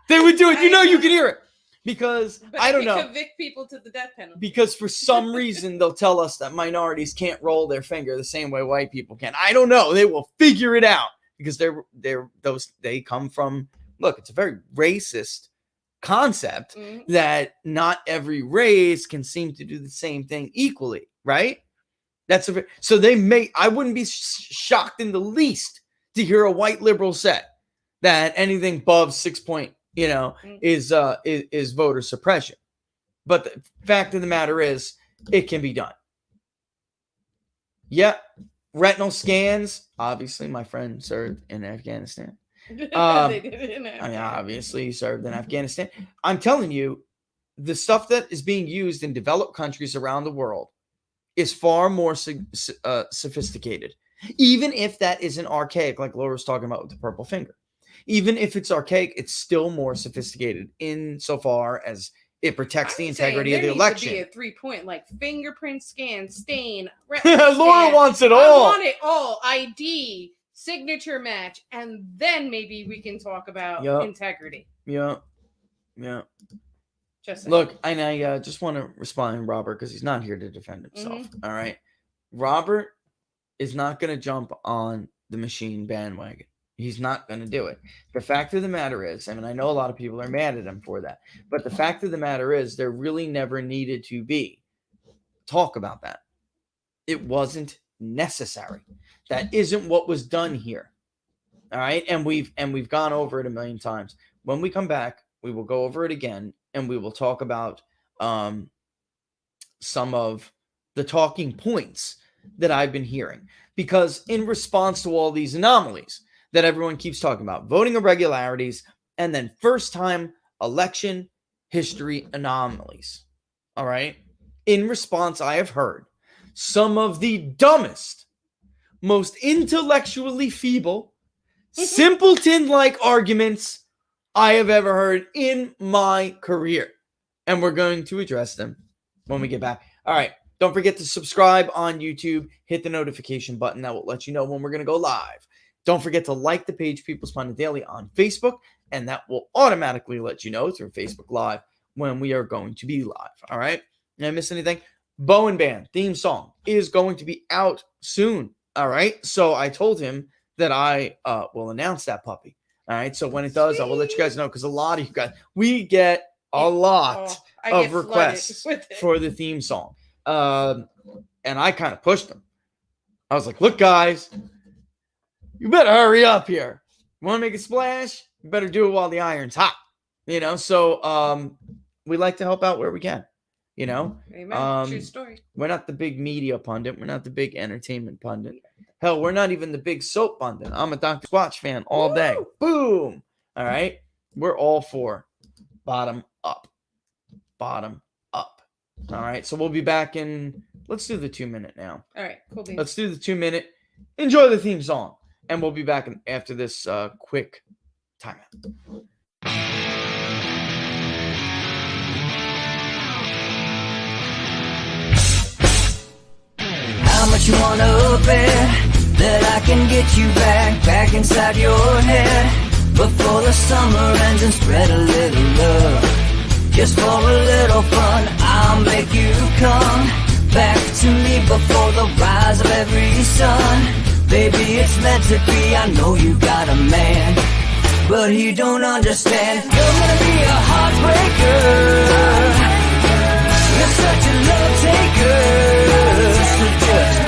Speaker 3: They would do it. You can hear it. Because I don't know.
Speaker 5: Convict people to the death penalty. Because
Speaker 3: for some reason they'll tell us that minorities can't roll their finger the same way white people can. I don't know. They will figure it out because they come from. Look, it's a very racist concept that not every race can seem to do the same thing equally, right? So they may. I wouldn't be shocked in the least to hear a white liberal say that anything above 6 point. Is voter suppression. But the fact of the matter is, it can be done. Yeah, retinal scans. Obviously, my friend served in Afghanistan. Obviously, he served in Afghanistan. I'm telling you, the stuff that is being used in developed countries around the world is far more sophisticated. Even if that isn't archaic, like Laura's talking about with the purple finger. Even if it's archaic, it's still more sophisticated insofar as it protects the integrity of the election.
Speaker 5: There needs to be a 3-point, like fingerprint scan, stain,
Speaker 3: Laura wants it all.
Speaker 5: I want it all. ID, signature match, and then maybe we can talk about integrity.
Speaker 3: Yeah.
Speaker 5: Just
Speaker 3: look, and I just want to respond to Robert because he's not here to defend himself. All right, Robert is not going to jump on the machine bandwagon. He's not going to do it. The fact of the matter is, I mean, I know a lot of people are mad at him for that, but the fact of the matter is there really never needed to be talk about that. It wasn't necessary. That isn't what was done here. All right. And we've gone over it a million times. When we come back, we will go over it again and we will talk about some of the talking points that I've been hearing, because in response to all these anomalies that everyone keeps talking about, voting irregularities, and then first-time election history anomalies. All right? In response, I have heard some of the dumbest, most intellectually feeble, simpleton-like arguments I have ever heard in my career. And we're going to address them when we get back. All right. Don't forget to subscribe on YouTube. Hit the notification button. That will let you know when we're going to go live. Don't forget to like the page People's Pundit Daily on Facebook, and that will automatically let you know through Facebook Live when we are going to be live. All right? Did I miss anything? Bowen Band theme song is going to be out soon. All right? So I told him that I will announce that puppy. All right? So when it does, I will let you guys know, because a lot of you guys, we get a lot of requests for the theme song. And I kind of pushed them. I was like, look, guys, you better hurry up here. You want to make a splash? You better do it while the iron's hot. So we like to help out where we can.
Speaker 5: Amen. True story.
Speaker 3: We're not the big media pundit. We're not the big entertainment pundit. Hell, we're not even the big soap pundit. I'm a Dr. Squatch fan all day. Boom. All right. We're all for bottom up. Bottom up. All right. So we'll be back in. Let's do the 2-minute now.
Speaker 5: All right. Cool. Beans.
Speaker 3: Let's do the 2-minute. Enjoy the theme song. And we'll be back after this quick timeout.
Speaker 1: How much that you wanna bet that I can get you back inside your head before the summer ends and spread a little love. Just for a little fun, I'll make you come back to me before the rise of every sun. Baby, it's meant to be, I know you got a man, but he don't understand. You're gonna be a heartbreaker, you're such a love taker. So just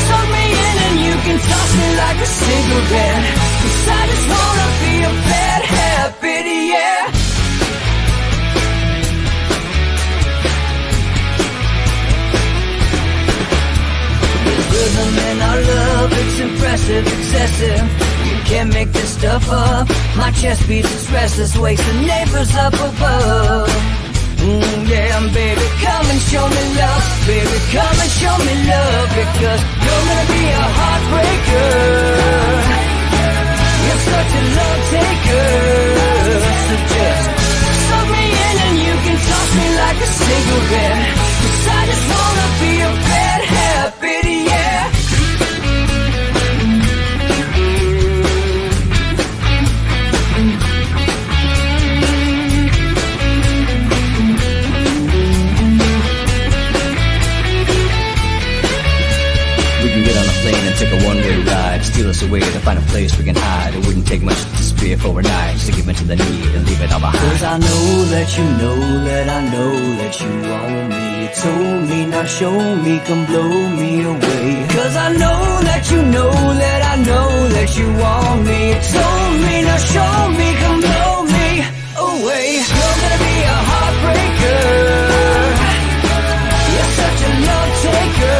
Speaker 1: suck me in and you can toss me like a cigarette, 'cause I just wanna be a bad habit, yeah. Rhythm in our love, it's impressive, excessive. You can't make this stuff up. My chest beats, it's restless, wakes the neighbors up above. Yeah, baby, come and show me love. Baby, come and show me love, because you're gonna be a heartbreaker. You're such a love taker. So just suck me in and you can toss me like a cigarette, 'cause I just wanna be a bad habit, yeah.
Speaker 2: We can get on a plane and take a one-way ride, steal us away to find a place we can hide. It wouldn't take much to disappear for a night, just to give in to the need and leave it all behind.
Speaker 1: 'Cause I know that you know that I know that you want me. You told me, now show me, come blow me away. 'Cause I know that you know that I know that you want me. You told me, now show me, come blow me away. You're gonna be a heartbreaker, you're such a love taker.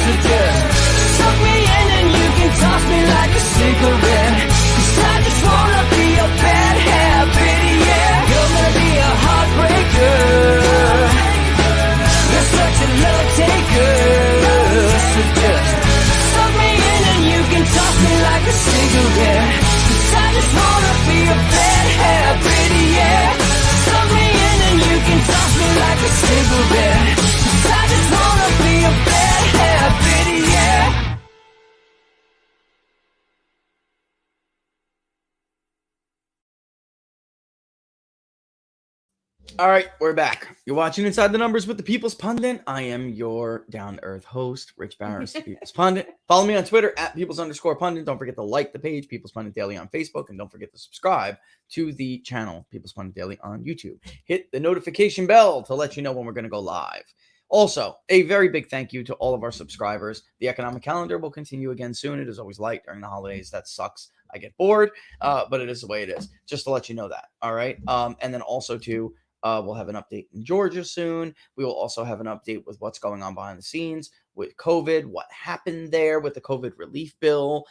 Speaker 1: So just suck me in and you can toss me like a cigarette, 'cause I just wanna be a bad habit, yeah. You're gonna be a heartbreaker, you're such a love taker. So just suck me in and you can toss me like a cigarette, 'cause I just wanna be a bad habit, yeah. Suck me in and you can toss me like a cigarette, 'cause I just wanna be a bad habit, yeah.
Speaker 3: All right, we're back. You're watching Inside the Numbers with the People's Pundit. I am your down-to-earth host, Rich Barris, the People's Pundit. Follow me on Twitter at People's_Pundit. Don't forget to like the page, People's Pundit Daily on Facebook, and don't forget to subscribe to the channel, People's Pundit Daily on YouTube. Hit the notification bell to let you know when we're going to go live. Also, a very big thank you to all of our subscribers. The economic calendar will continue again soon. It is always light during the holidays. That sucks. I get bored, but it is the way it is. Just to let you know that. All right. And then also too, we'll have an update in Georgia soon. We will also have an update with what's going on behind the scenes with COVID, what happened there with the COVID relief bill.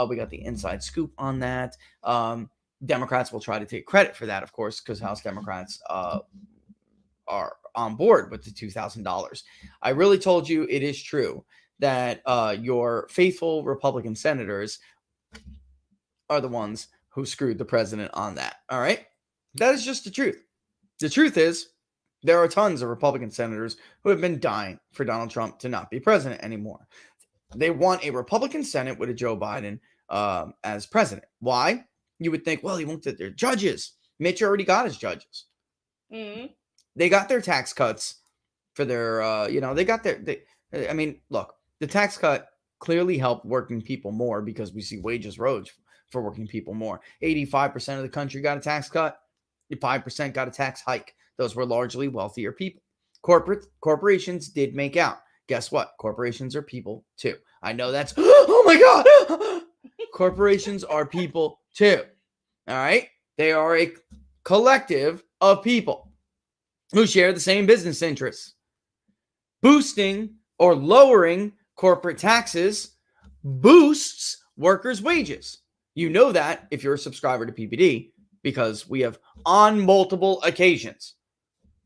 Speaker 3: We got the inside scoop on that. Democrats will try to take credit for that, of course, because House Democrats are on board with the $2,000. I really told you it is true that your faithful Republican senators are the ones who screwed the president on that. All right. That is just the truth. The truth is there are tons of Republican senators who have been dying for Donald Trump to not be president anymore. They want a Republican Senate with a Joe Biden as president. Why? You would think, well, he won't get their judges. Mitch already got his judges.
Speaker 5: Mm-hmm.
Speaker 3: They got their tax cuts for their, they got their, look, the tax cut clearly helped working people more because we see wages rose for working people more. 85% of the country got a tax cut. 5% got a tax hike. Those were largely wealthier people. Corporations did make out. Guess what? Corporations are people too. I know that's, oh my God. Corporations are people too. All right. They are a collective of people who share the same business interests. Boosting or lowering corporate taxes boosts workers' wages. You know that if you're a subscriber to PPD, because we have on multiple occasions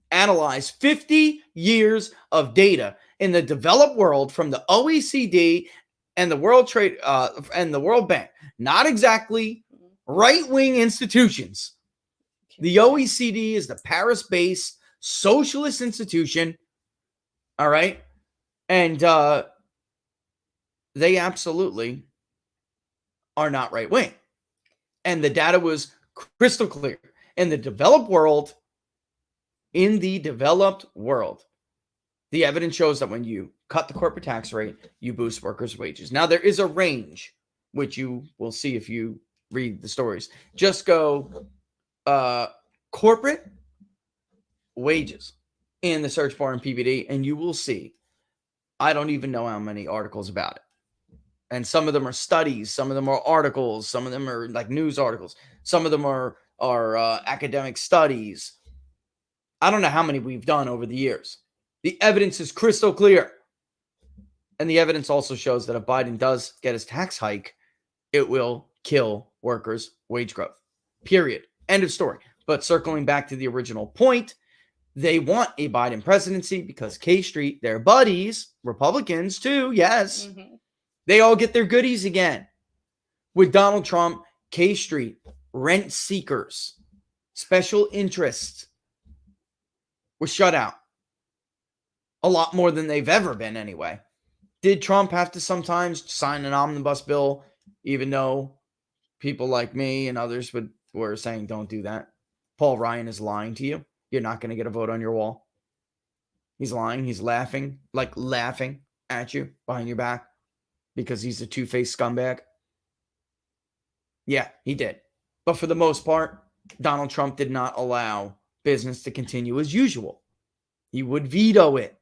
Speaker 3: analyzed 50 years of data in the developed world from the OECD and the World Trade and the World Bank. Not exactly right-wing institutions. The OECD is the Paris-based socialist institution. All right. And they absolutely are not right wing. And the data was crystal clear. In the developed world, the evidence shows that when you cut the corporate tax rate, you boost workers' wages. Now, there is a range, which you will see if you read the stories. Just go corporate wages in the search bar in PVD, and you will see, I don't even know how many articles about it. And some of them are studies, some of them are articles, some of them are like news articles, some of them are academic studies. I don't know how many we've done over the years. The evidence is crystal clear. And the evidence also shows that if Biden does get his tax hike, it will kill workers' wage growth. Period. End of story. But circling back to the original point, they want a Biden presidency because K Street, their buddies, Republicans too, yes, they all get their goodies again. With Donald Trump, K Street, rent seekers, special interests were shut out. A lot more than they've ever been anyway. Did Trump have to sometimes sign an omnibus bill, even though people like me and others were saying don't do that? Paul Ryan is lying to you. You're not going to get a vote on your wall. He's lying. He's laughing at you behind your back because he's a two-faced scumbag. Yeah, he did. But for the most part, Donald Trump did not allow business to continue as usual. He would veto it.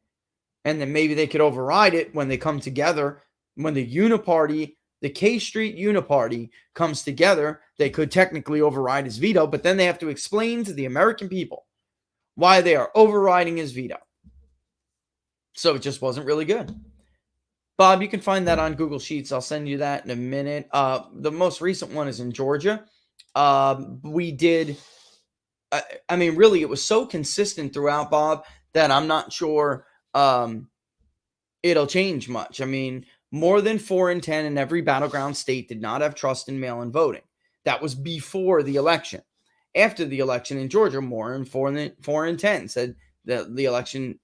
Speaker 3: And then maybe they could override it when they come together. When the Uniparty, the K Street Uniparty comes together, they could technically override his veto, but then they have to explain to the American people why they are overriding his veto. So it just wasn't really good. Bob, you can find that on Google Sheets. I'll send you that in a minute. The most recent one is in Georgia. We did, really, it was so consistent throughout, Bob, that I'm not sure it'll change much. I mean, more than 4 in 10 in every battleground state did not have trust in mail-in voting. That was before the election. After the election in Georgia, more than 4 in 10 said that the election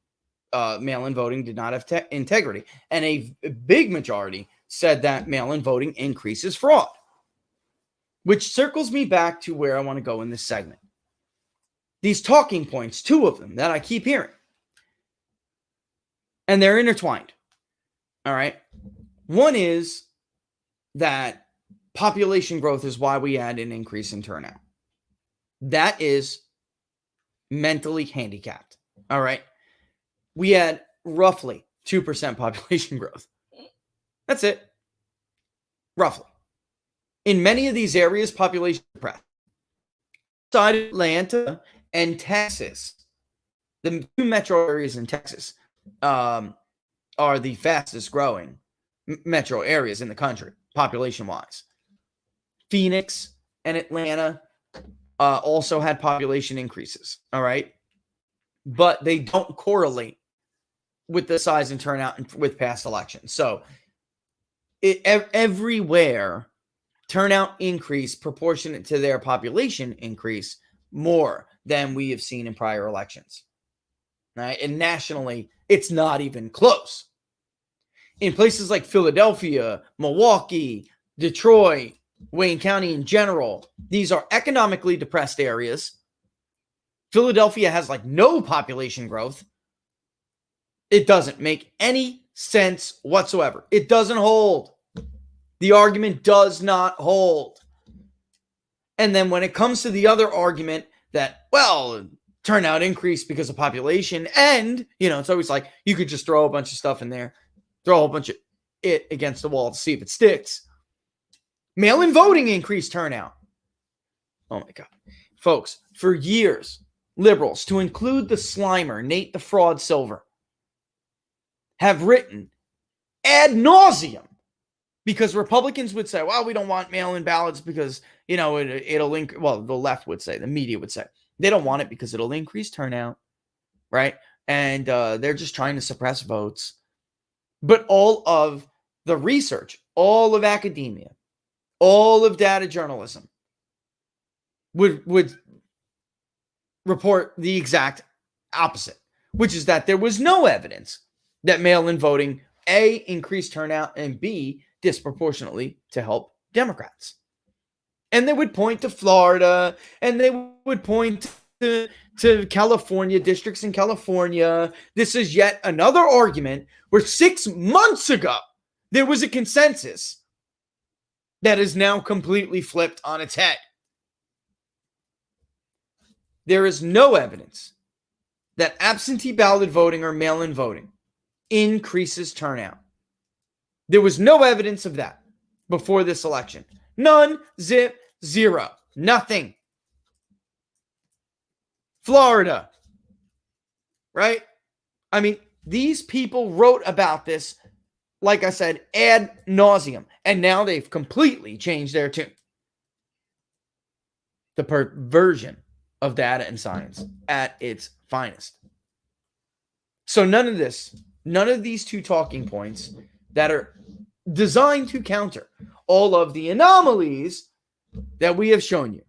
Speaker 3: mail-in voting did not have integrity. And a big majority said that mail-in voting increases fraud. Which circles me back to where I want to go in this segment. These talking points, 2 of them that I keep hearing. And they're intertwined. All right. One is that population growth is why we had an increase in turnout. That is mentally handicapped. All right. We had roughly 2% population growth. That's it. Roughly. In many of these areas, population depressed. Outside of Atlanta and Texas, the 2 metro areas in Texas are the fastest growing metro areas in the country, population-wise. Phoenix and Atlanta also had population increases, all right? But they don't correlate with the size and turnout with past elections. So everywhere, turnout increase proportionate to their population increase more than we have seen in prior elections. Right? And nationally, it's not even close. In places like Philadelphia, Milwaukee, Detroit, Wayne County in general, these are economically depressed areas. Philadelphia has like no population growth. It doesn't make any sense whatsoever. It doesn't hold. The argument does not hold. And then when it comes to the other argument that, well, turnout increased because of population, and, it's always like you could just throw a bunch of stuff in there, throw a whole bunch of it against the wall to see if it sticks. Mail-in voting increased turnout. Oh my God. Folks, for years, liberals, to include the Slimer, Nate the Fraud Silver, have written ad nauseum because Republicans would say, well, we don't want mail-in ballots because, it'll increase. Well, the left would say, the media would say, they don't want it because it'll increase turnout, right? And they're just trying to suppress votes. But all of the research, all of academia, all of data journalism would report the exact opposite, which is that there was no evidence that mail-in voting A, increase turnout, and B, disproportionately to help Democrats. And they would point to Florida, and they would point to California, districts in California. This is yet another argument where 6 months ago, there was a consensus that is now completely flipped on its head. There is no evidence that absentee ballot voting or mail-in voting increases turnout. There was no evidence of that before this election. None, zip, zero, nothing. Florida, right? I mean, these people wrote about this, like I said, ad nauseum, and now they've completely changed their tune. The perversion of data and science at its finest. So none of these two talking points that are designed to counter all of the anomalies that we have shown you.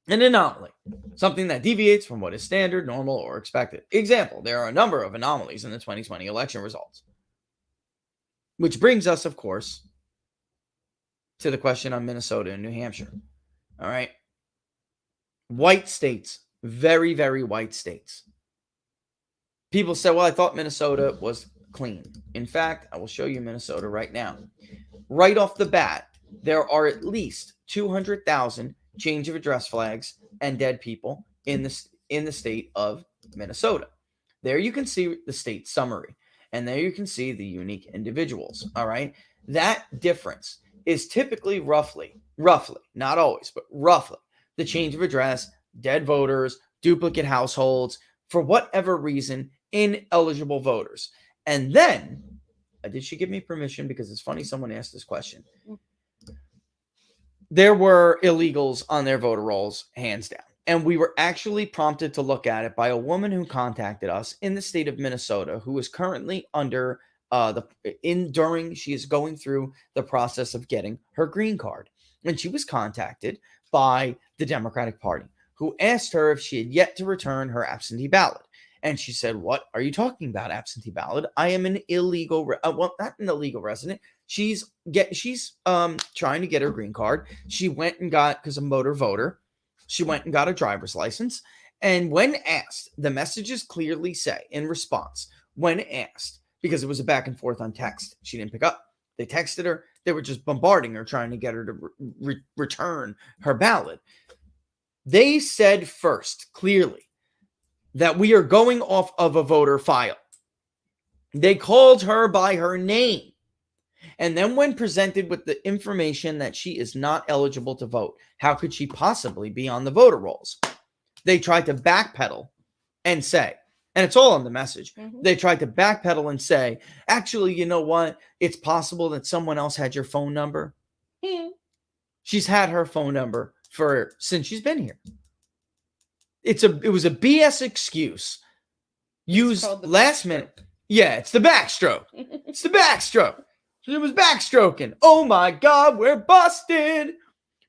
Speaker 3: An anomaly, something that deviates from what is standard, normal, or expected. Example, there are a number of anomalies in the 2020 election results. Which brings us, of course, to the question on Minnesota and New Hampshire. All right. White states, very, very white states. People say, well, I thought Minnesota was clean. In fact, I will show you Minnesota right now. Right off the bat, there are at least 200,000 change of address flags and dead people in the state of Minnesota. There you can see the state summary, and there you can see the unique individuals. All right. That difference is typically roughly, not always, but roughly, the change of address, dead voters, duplicate households, for whatever reason, ineligible voters. And then, did she give me permission? Because it's funny, someone asked this question. There were illegals on their voter rolls, hands down. And we were actually prompted to look at it by a woman who contacted us in the state of Minnesota, who is currently under she is going through the process of getting her green card. And she was contacted by the Democratic Party, who asked her if she had yet to return her absentee ballot. And she said, what are you talking about, absentee ballot? I am an illegal, well, not an illegal resident. She's trying to get her green card. She went and got, because I'm a motor voter, she went and got a driver's license. And when asked, the messages clearly say in response, when asked, because it was a back and forth on text, she didn't pick up. They texted her. They were just bombarding her, trying to get her to return her ballot. They said first, clearly, that we are going off of a voter file. They called her by her name. And then when presented with the information that she is not eligible to vote, how could she possibly be on the voter rolls? They tried to backpedal and say, and it's all on the message, they tried to backpedal and say, actually, you know what? It's possible that someone else had your phone number. She's had her phone number since she's been here. It was a BS excuse used last minute. Yeah, it's the backstroke. It's the backstroke. It was backstroking. Oh my God, we're busted.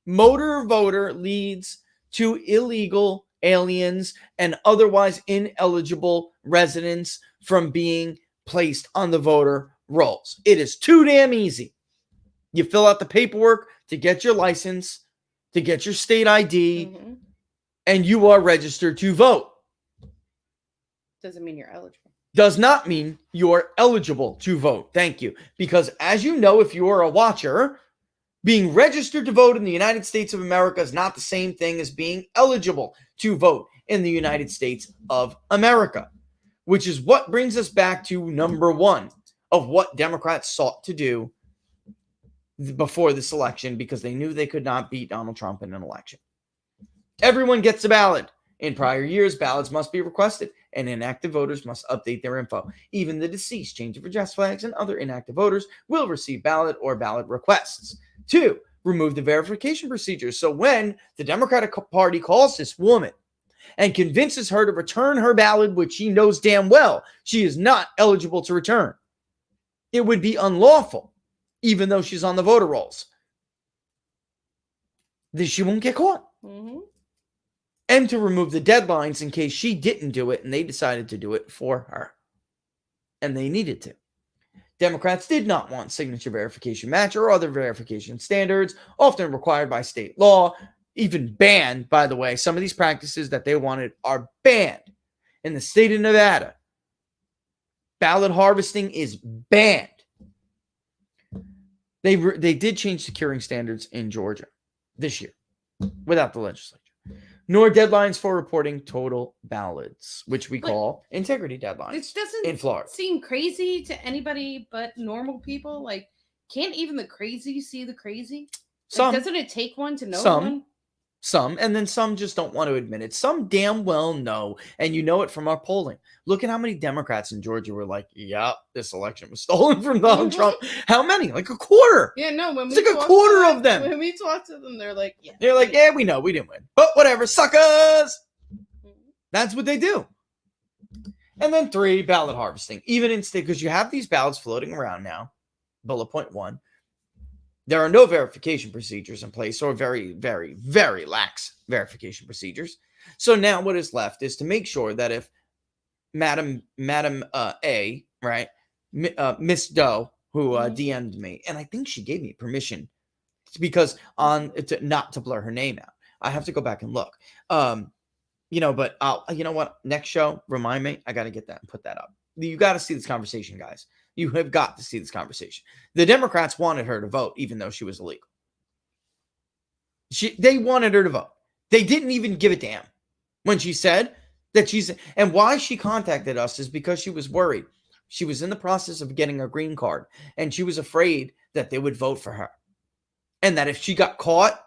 Speaker 3: Motor voter leads to illegal aliens and otherwise ineligible residents from being placed on the voter rolls. It is too damn easy. You fill out the paperwork to get your license, to get your state ID, and you are registered to vote.
Speaker 5: Doesn't mean you're eligible.
Speaker 3: Does not mean you're eligible to vote. Thank you. Because as you know, if you are a watcher, being registered to vote in the United States of America is not the same thing as being eligible to vote in the United States of America, which is what brings us back to number one of what Democrats sought to do before this election, because they knew they could not beat Donald Trump in an election. Everyone gets a ballot. In prior years, ballots must be requested, and inactive voters must update their info. Even the deceased, change of address flags, and other inactive voters will receive ballot or ballot requests. 2, remove the verification procedures. So when the Democratic Party calls this woman and convinces her to return her ballot, which she knows damn well she is not eligible to return, it would be unlawful, even though she's on the voter rolls. She won't get caught. And to remove the deadlines in case she didn't do it and they decided to do it for her. And they needed to. Democrats did not want signature verification match or other verification standards, often required by state law, even banned, by the way. Some of these practices that they wanted are banned. In the state of Nevada, ballot harvesting is banned. They did change the curing standards in Georgia this year without the legislature, nor deadlines for reporting total ballots, which we call integrity deadlines.
Speaker 5: This doesn't
Speaker 3: in Florida
Speaker 5: seem crazy to anybody but normal people. Like, can't even the crazy see the crazy? Like, doesn't it take one to know one?
Speaker 3: Some, and then some just don't want to admit it. Some damn well know, and you know it from our polling. Look at how many Democrats in Georgia were like, "Yeah, this election was stolen from Donald Trump." How many? Like a quarter.
Speaker 5: Yeah, no. When
Speaker 3: it's like a quarter of them.
Speaker 5: When we talk to them, they're like, "Yeah."
Speaker 3: They're like, "Yeah, we know, we didn't win, but whatever, suckers." That's what they do. And then 3, ballot harvesting, even in state, because you have these ballots floating around now. Bullet point 1. There are no verification procedures in place, or very, very, very lax verification procedures. So now what is left is to make sure that if Madam A, right, Miss Doe, who DM'd me, and I think she gave me permission because not to blur her name out. I have to go back and look. But you know what? Next show, remind me. I got to get that and put that up. You got to see this conversation, guys. You have got to see this conversation. The Democrats wanted her to vote, even though she was illegal. They wanted her to vote. They didn't even give a damn when she said that and why she contacted us is because she was worried. She was in the process of getting a green card, and she was afraid that they would vote for her. And that if she got caught,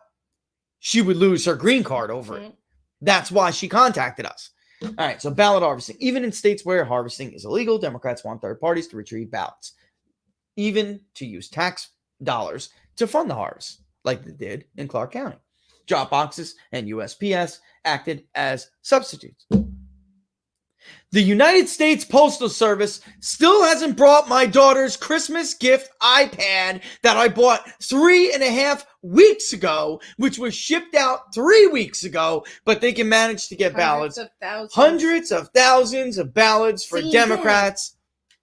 Speaker 3: she would lose her green card over it. That's why she contacted us. All right, so ballot harvesting. Even in states where harvesting is illegal, Democrats want third parties to retrieve ballots, even to use tax dollars to fund the harvest, like they did in Clark County. Drop boxes and USPS acted as substitutes. The United States Postal Service still hasn't brought my daughter's Christmas gift iPad that I bought 3.5 weeks ago, which was shipped out 3 weeks ago, but they can manage to get ballots. Hundreds of thousands of ballots for Democrats.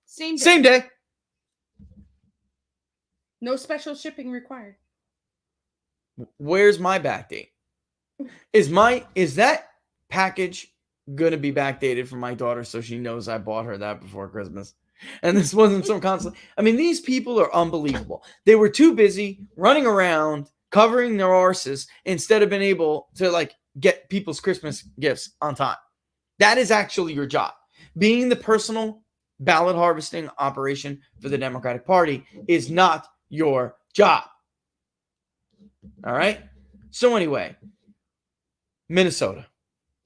Speaker 3: Same day.
Speaker 5: No special shipping required.
Speaker 3: Where's my back date? Is that package going to be backdated for my daughter so she knows I bought her that before Christmas? And this wasn't some constant. I mean, these people are unbelievable. They were too busy running around covering their arses instead of being able to get people's Christmas gifts on time. That is actually your job. Being the personal ballot harvesting operation for the Democratic Party is not your job. All right. So anyway, Minnesota.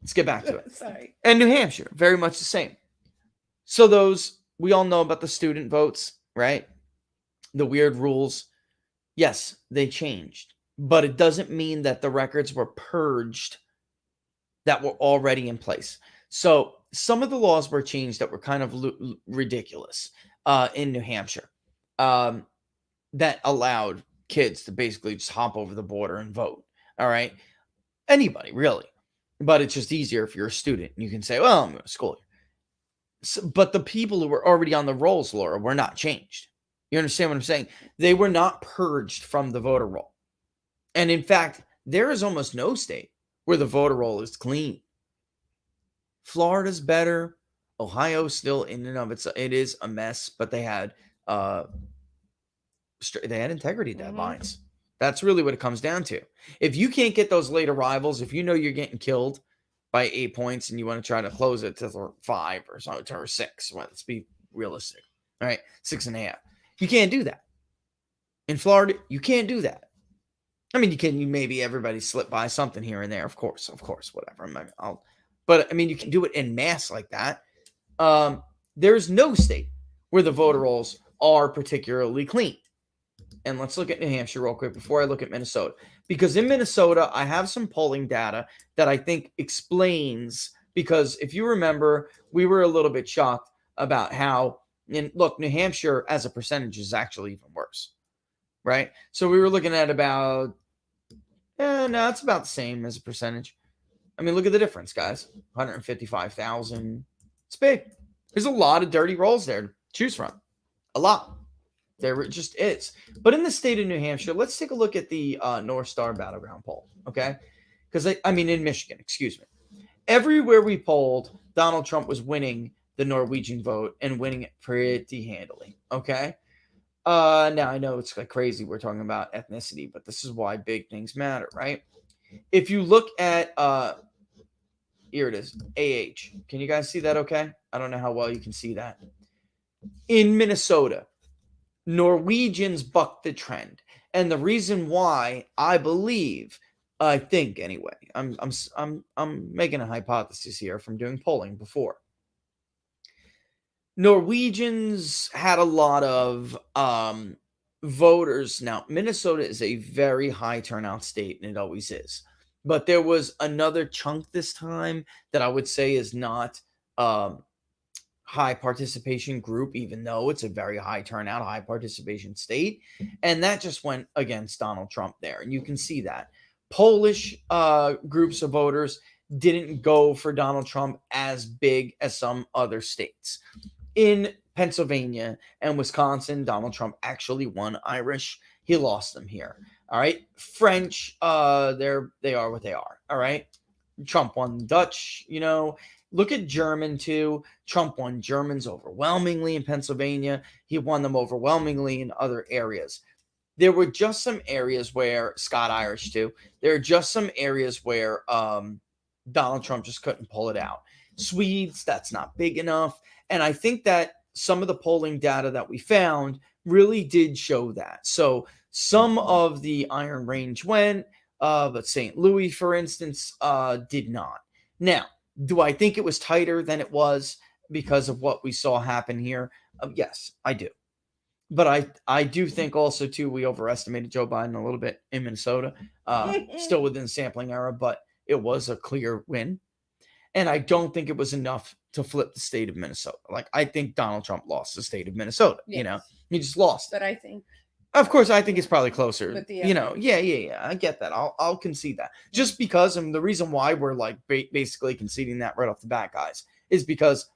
Speaker 3: Let's get back to it.
Speaker 5: Sorry.
Speaker 3: And New Hampshire, very much the same. So those, we all know about the student votes, right? The weird rules. Yes, they changed, but it doesn't mean that the records were purged that were already in place. So some of the laws were changed that were kind of ridiculous in New Hampshire that allowed kids to basically just hop over the border and vote. All right. Anybody, really. But it's just easier if you're a student. You can say, well, I'm going to school here. So, but the people who were already on the rolls, Laura, were not changed. You understand what I'm saying? They were not purged from the voter roll. And in fact, there is almost no state where the voter roll is clean. Florida's better. Ohio's still in and of itself. It is a mess, but they had integrity deadlines. That's really what it comes down to. If you can't get those late arrivals, if you know you're getting killed by 8 points and you want to try to close it to 5 or something, or 6, well, let's be realistic. All right, 6.5. You can't do that. In Florida, you can't do that. I mean, you maybe everybody slip by something here and there, of course, whatever. But I mean, you can do it en masse like that. There's no state where the voter rolls are particularly clean. And let's look at New Hampshire real quick before I look at Minnesota. Because in Minnesota, I have some polling data that I think explains, because if you remember, we were a little bit shocked about how, and look, New Hampshire as a percentage is actually even worse, right? So we were looking at about, no, it's about the same as a percentage. I mean, look at the difference, guys. 155,000. It's big. There's a lot of dirty rolls there to choose from. A lot.
Speaker 6: There just is. But in the state of New Hampshire, let's take a look at the North Star Battleground poll, okay? Because I mean, in Michigan, excuse me. Everywhere we polled, Donald Trump was winning the Norwegian vote and winning it pretty handily, okay? Now I know it's like crazy we're talking about ethnicity, but this is why big things matter, right? If you look at here it is, AH. Can you guys see that okay? I don't know how well you can see that. In Minnesota, Norwegians bucked the trend. And the reason why, I think anyway, I'm making a hypothesis here from doing polling before. Norwegians had a lot of voters. Now, Minnesota is a very high turnout state, and it always is. But there was another chunk this time that I would say is not high participation group, even though it's a very high turnout, high participation state. And that just went against Donald Trump there. And you can see that. Polish groups of voters didn't go for Donald Trump as big as some other states. In Pennsylvania and Wisconsin, Donald Trump actually won. Irish, he lost them here. All right. French, they are what they are. All right. Trump won Dutch, you know. Look at German too. Trump won Germans overwhelmingly in Pennsylvania. He won them overwhelmingly in other areas. There were just some areas where Scott Irish too. There are just some areas where Donald Trump just couldn't pull it out. Swedes, that's not big enough. And I think that some of the polling data that we found really did show that. So some of the Iron Range went, but St. Louis, for instance, did not. Now, do I think it was tighter than it was because of what we saw happen here? Yes, I do. But I do think also, too, we overestimated Joe Biden a little bit in Minnesota. Still within the sampling error, but it was a clear win. And I don't think it was enough to flip the state of Minnesota. Like, I think Donald Trump lost the state of Minnesota. Yes. You know, he just lost.
Speaker 5: But I think,
Speaker 6: of course, I think it's probably closer. You know, yeah. I get that. I'll concede that. Just because, and the reason why we're like basically conceding that right off the bat, guys, is because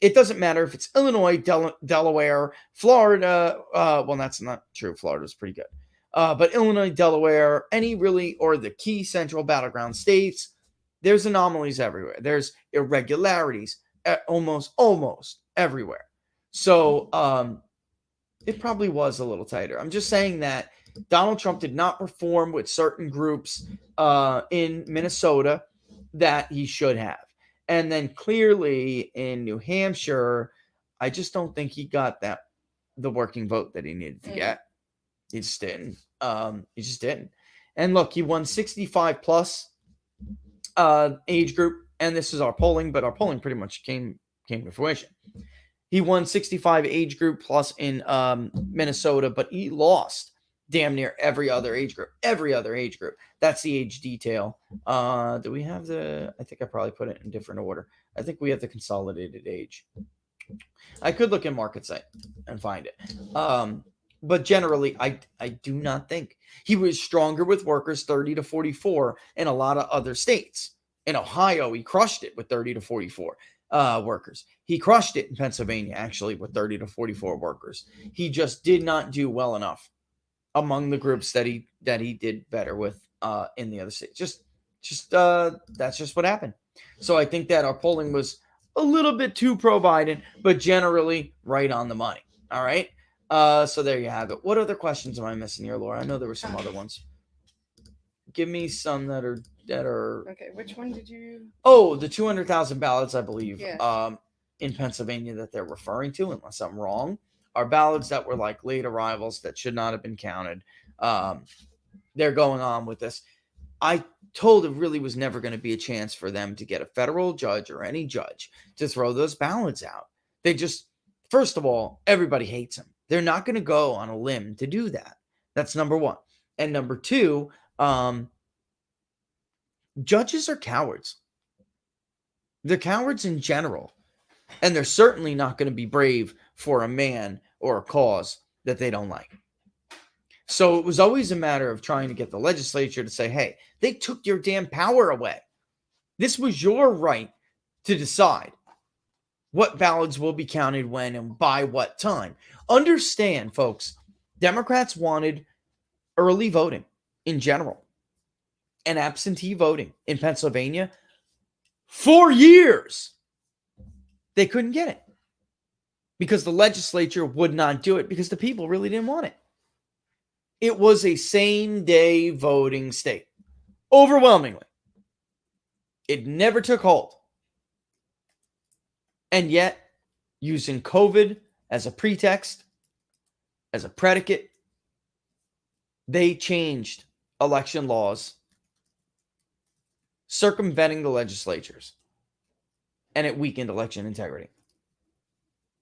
Speaker 6: it doesn't matter if it's Illinois, Delaware, Florida. Well, that's not true. Florida's pretty good. But Illinois, Delaware, any really, or the key central battleground states, there's anomalies everywhere. There's irregularities almost everywhere. So it probably was a little tighter. I'm just saying that Donald Trump did not perform with certain groups in Minnesota that he should have. And then clearly in New Hampshire, I just don't think he got the working vote that he needed to get. He just didn't. And look, he won 65 plus age group, and this is our polling, but our polling pretty much came to fruition. He won 65 age group plus in Minnesota, but he lost damn near every other age group. That's the age detail. Do we have I think I probably put it in different order. I think we have the consolidated age. I could look in market site and find it. But generally, I do not think he was stronger with workers 30 to 44 in a lot of other states. In Ohio, he crushed it with 30 to 44 workers. He crushed it in Pennsylvania, actually, with 30 to 44 workers. He just did not do well enough among the groups that he did better with in the other states. Just that's just what happened. So I think that our polling was a little bit too pro Biden, but generally right on the money. All right. So there you have it. What other questions am I missing here, Laura? I know there were some other ones. Give me some that are
Speaker 5: okay. Which one did you?
Speaker 6: Oh, the 200,000 ballots, I believe,
Speaker 5: yes.
Speaker 6: In Pennsylvania that they're referring to, unless I'm wrong, are ballots that were like late arrivals that should not have been counted. They're going on with this. I told it really was never going to be a chance for them to get a federal judge or any judge to throw those ballots out. They just, first of all, everybody hates them. They're not going to go on a limb to do that. That's number one. And number two, judges are cowards. They're cowards in general. And they're certainly not going to be brave for a man or a cause that they don't like. So it was always a matter of trying to get the legislature to say, hey, they took your damn power away. This was your right to decide what ballots will be counted when and by what time. Understand, folks, Democrats wanted early voting in general and absentee voting in Pennsylvania for years. They couldn't get it because the legislature would not do it because the people really didn't want it. It was a same-day voting state, overwhelmingly. It never took hold. And yet, using COVID as a pretext, as a predicate, they changed election laws, circumventing the legislatures, and it weakened election integrity.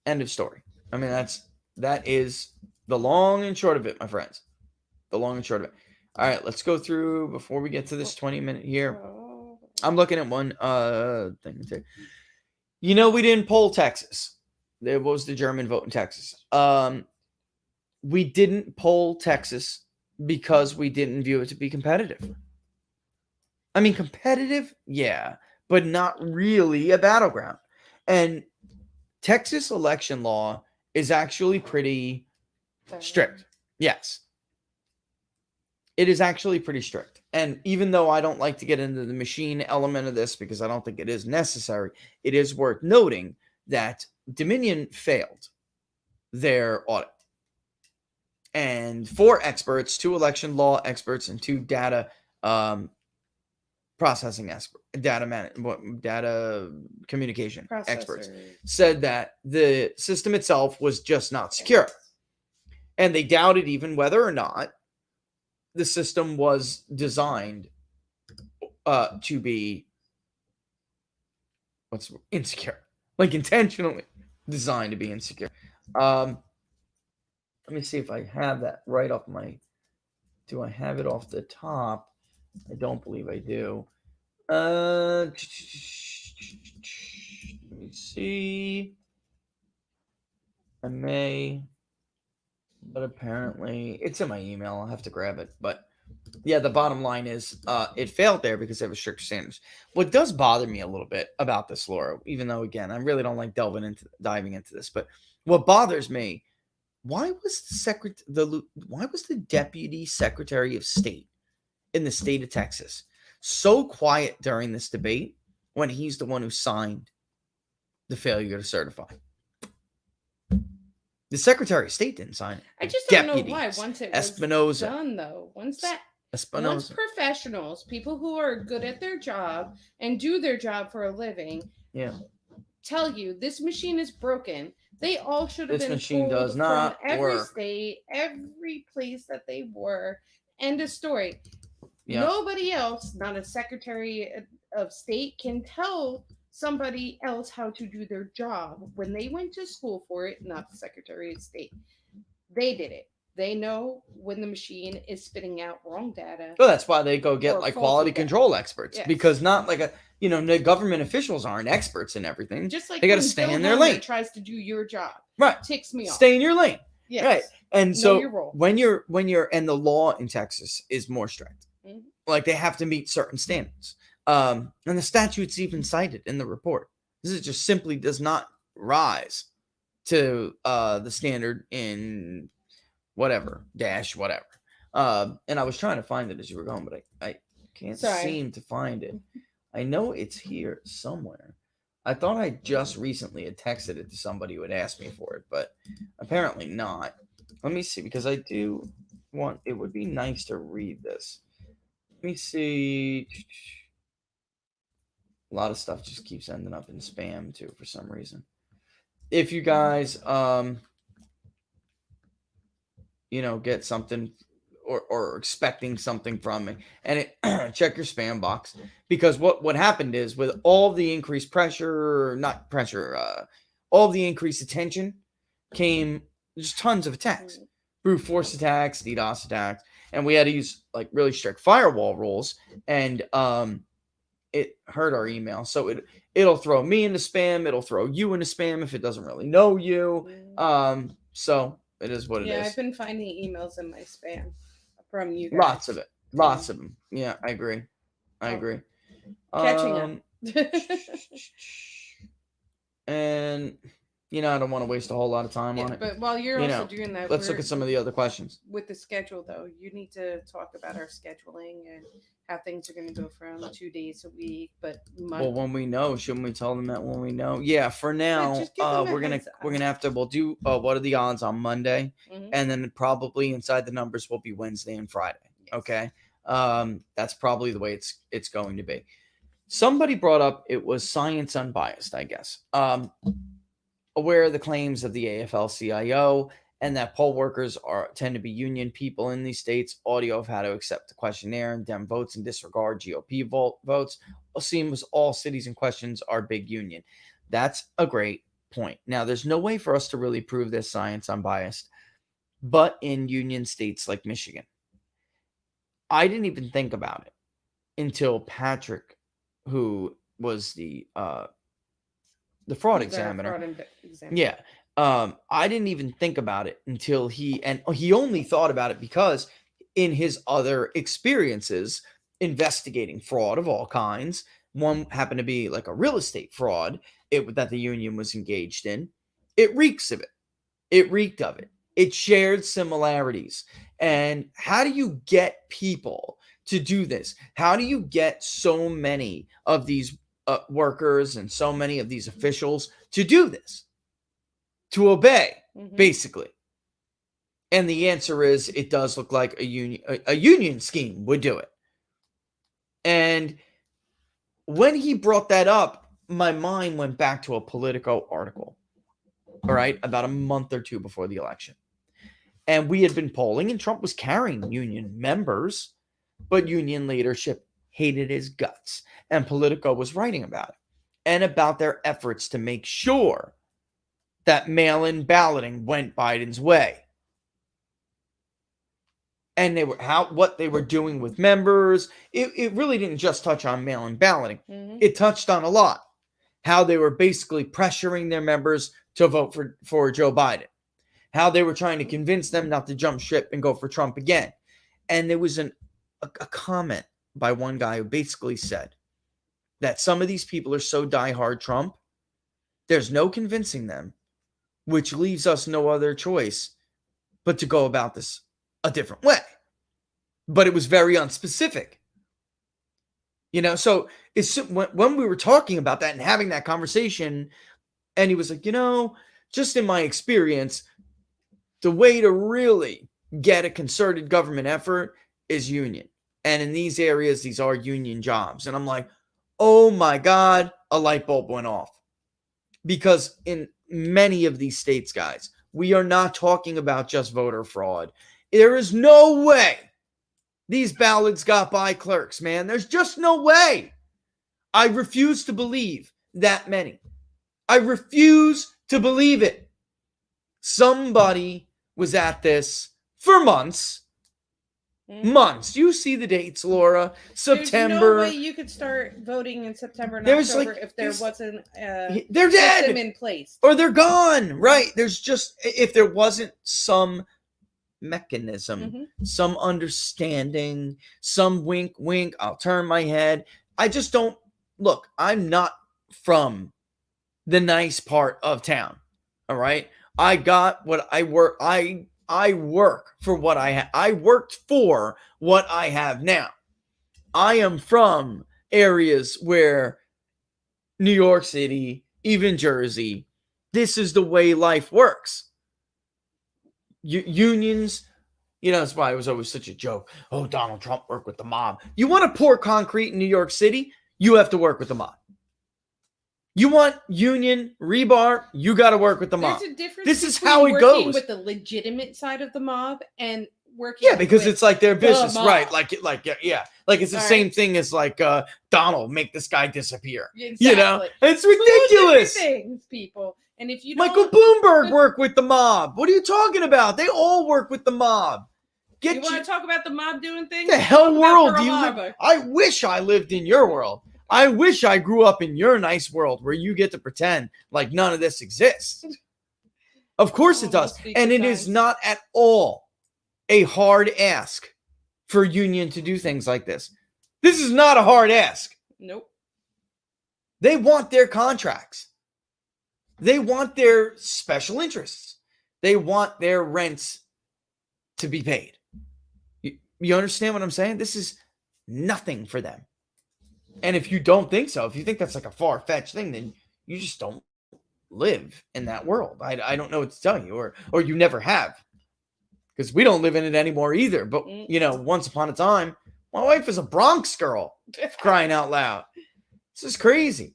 Speaker 6: End of story. I mean, that is the long and short of it, my friends. The long and short of it. All right, let's go through before we get to this 20-minute here. I'm looking at one thing. You know, we didn't poll Texas. There was the German vote in Texas. We didn't poll Texas because we didn't view it to be competitive. I mean, competitive, yeah, but not really a battleground. And Texas election law is actually pretty strict. Yes. It is actually pretty strict. And even though I don't like to get into the machine element of this because I don't think it is necessary, it is worth noting that Dominion failed their audit. And 4 experts, 2 election law experts, and 2 data processing experts, data communication experts, said that the system itself was just not secure. And they doubted even whether or not the system was designed to be insecure, like intentionally designed to be insecure. Let me see if I have that right off my. Do I have it off the top? I don't believe I do. Let me see. I may, but apparently it's in my email. I'll have to grab it. But yeah, the bottom line is it failed there because they have strict standards. What does bother me a little bit about this, Laura, even though again I really don't like diving into this, but what bothers me, why was the Deputy Secretary of State in the state of Texas so quiet during this debate when he's the one who signed the failure to certify? The Secretary of State didn't sign it.
Speaker 5: I just don't know why. Once it was done, though, once professionals, people who are good at their job and do their job for a living, tell you this machine is broken, they all should have been
Speaker 6: machine
Speaker 5: told
Speaker 6: does not
Speaker 5: from every
Speaker 6: work.
Speaker 5: state, every place that they were. End of story.
Speaker 6: Yeah.
Speaker 5: Nobody else, not a Secretary of State, can tell somebody else how to do their job when they went to school for it, not the Secretary of State. They did it. They know when the machine is spitting out wrong data.
Speaker 6: Well, that's why they go get like quality control experts, because not like the government officials aren't experts in everything.
Speaker 5: Just like
Speaker 6: they got to stay in their lane.
Speaker 5: Tries to do your job,
Speaker 6: right?
Speaker 5: Ticks me off.
Speaker 6: Stay in your lane,
Speaker 5: yes.
Speaker 6: Right? And
Speaker 5: know
Speaker 6: so
Speaker 5: your role.
Speaker 6: when you're and the law in Texas is more strict.
Speaker 5: Mm-hmm.
Speaker 6: Like they have to meet certain standards. And the statutes even cited in the report. This is just simply does not rise to the standard in whatever. And I was trying to find it as you were going, but I can't seem to find it. I know it's here somewhere. I thought I just recently had texted it to somebody who had asked me for it, but apparently not. Let me see, because I do want, it would be nice to read this. Let me see. A lot of stuff just keeps ending up in spam too for some reason. If you guys get something or expecting something from me, and it check your spam box, because what happened is with all the increased all the increased attention came just tons of attacks, brute force attacks, DDoS attacks, and we had to use like really strict firewall rules, and it hurt our email. So it'll throw me into spam. It'll throw you into spam if it doesn't really know you. So it is what it is.
Speaker 5: Yeah, I've been finding emails in my spam from you guys.
Speaker 6: Lots of them. Yeah, I agree.
Speaker 5: Catching up.
Speaker 6: And You know, I don't want to waste a whole lot of time on it.
Speaker 5: But while you're also doing that,
Speaker 6: let's look at some of the other questions.
Speaker 5: With the schedule, though, you need to talk about our scheduling and how things are going to go from 2 days a week. But
Speaker 6: well, when we know, shouldn't we tell them that when we know? Yeah. For now, we're gonna have to. We'll do. What are the odds on Monday, and then probably inside the numbers will be Wednesday and Friday. Yes. Okay. That's probably the way it's going to be. Somebody brought up it was science unbiased, I guess. Aware of the claims of the AFL-CIO and that poll workers tend to be union people in these states. Audio of how to accept the questionnaire and Dem votes and disregard GOP votes. Seems all cities and questions are big union. That's a great point. Now, there's no way for us to really prove this science unbiased, but in union states like Michigan, I didn't even think about it until Patrick, who was the fraud examiner. Yeah. I didn't even think about it until he only thought about it because in his other experiences investigating fraud of all kinds, one happened to be like a real estate fraud that the union was engaged in. It reeks of it. It reeked of it. It shared similarities. And how do you get people to do this? How do you get so many of these workers and so many of these officials to do this, to obey, basically? And the answer is it does look like a union scheme would do it. And when he brought that up, my mind went back to a Politico article, all right, about a month or two before the election. And we had been polling, and Trump was carrying union members, but union leadership hated his guts. And Politico was writing about it and about their efforts to make sure that mail-in balloting went Biden's way. And what they were doing with members. It really didn't just touch on mail-in balloting. It touched on a lot. How they were basically pressuring their members to vote for Joe Biden. How they were trying to convince them not to jump ship and go for Trump again. And there was a comment by one guy who basically said that some of these people are so diehard Trump, there's no convincing them, which leaves us no other choice but to go about this a different way. But it was very unspecific. You know, so it's when we were talking about that and having that conversation, and he was like, just in my experience, the way to really get a concerted government effort is union. And in these areas, these are union jobs. And I'm like, oh my God, a light bulb went off. Because in many of these states, guys, we are not talking about just voter fraud. There is no way these ballots got by clerks, man. There's just no way. I refuse to believe that many. I refuse to believe it. Somebody was at this for months. Months. You see the dates, Laura. September.
Speaker 5: There's no way you could start voting in September and October if there wasn't
Speaker 6: they're dead
Speaker 5: system in place.
Speaker 6: Or they're gone. Right. There's just, if there wasn't some mechanism, some understanding, some wink, wink, I'll turn my head. I just don't, look, I'm not from the nice part of town. All right. I got what I work. I work for what I have. I worked for what I have now. I am from areas where New York City, even Jersey, this is the way life works. Unions, that's why it was always such a joke. Oh, Donald Trump worked with the mob. You want to pour concrete in New York City? You have to work with the mob. You want union rebar? You got to work with the mob.
Speaker 5: There's a difference.
Speaker 6: This is how it goes.
Speaker 5: With the legitimate side of the mob and working.
Speaker 6: Yeah, because it's like their business, right? Like it's the same thing as like Donald, make this guy disappear.
Speaker 5: Exactly.
Speaker 6: It's ridiculous.
Speaker 5: Things, people, and if you
Speaker 6: Michael Bloomberg worked with the mob. What are you talking about? They all work with the mob.
Speaker 5: You want to talk about the mob doing things?
Speaker 6: The hell world do you live? I wish I lived in your world. I wish I grew up in your nice world where you get to pretend like none of this exists. Of course it does. And it is not at all a hard ask for union to do things like this. This is not a hard ask.
Speaker 5: Nope.
Speaker 6: They want their contracts. They want their special interests. They want their rents to be paid. You understand what I'm saying? This is nothing for them. And if you don't think so, if you think that's like a far-fetched thing, then you just don't live in that world. I don't know what to tell you, or you never have. Because we don't live in it anymore either. But, once upon a time, my wife was a Bronx girl, crying out loud. This is crazy.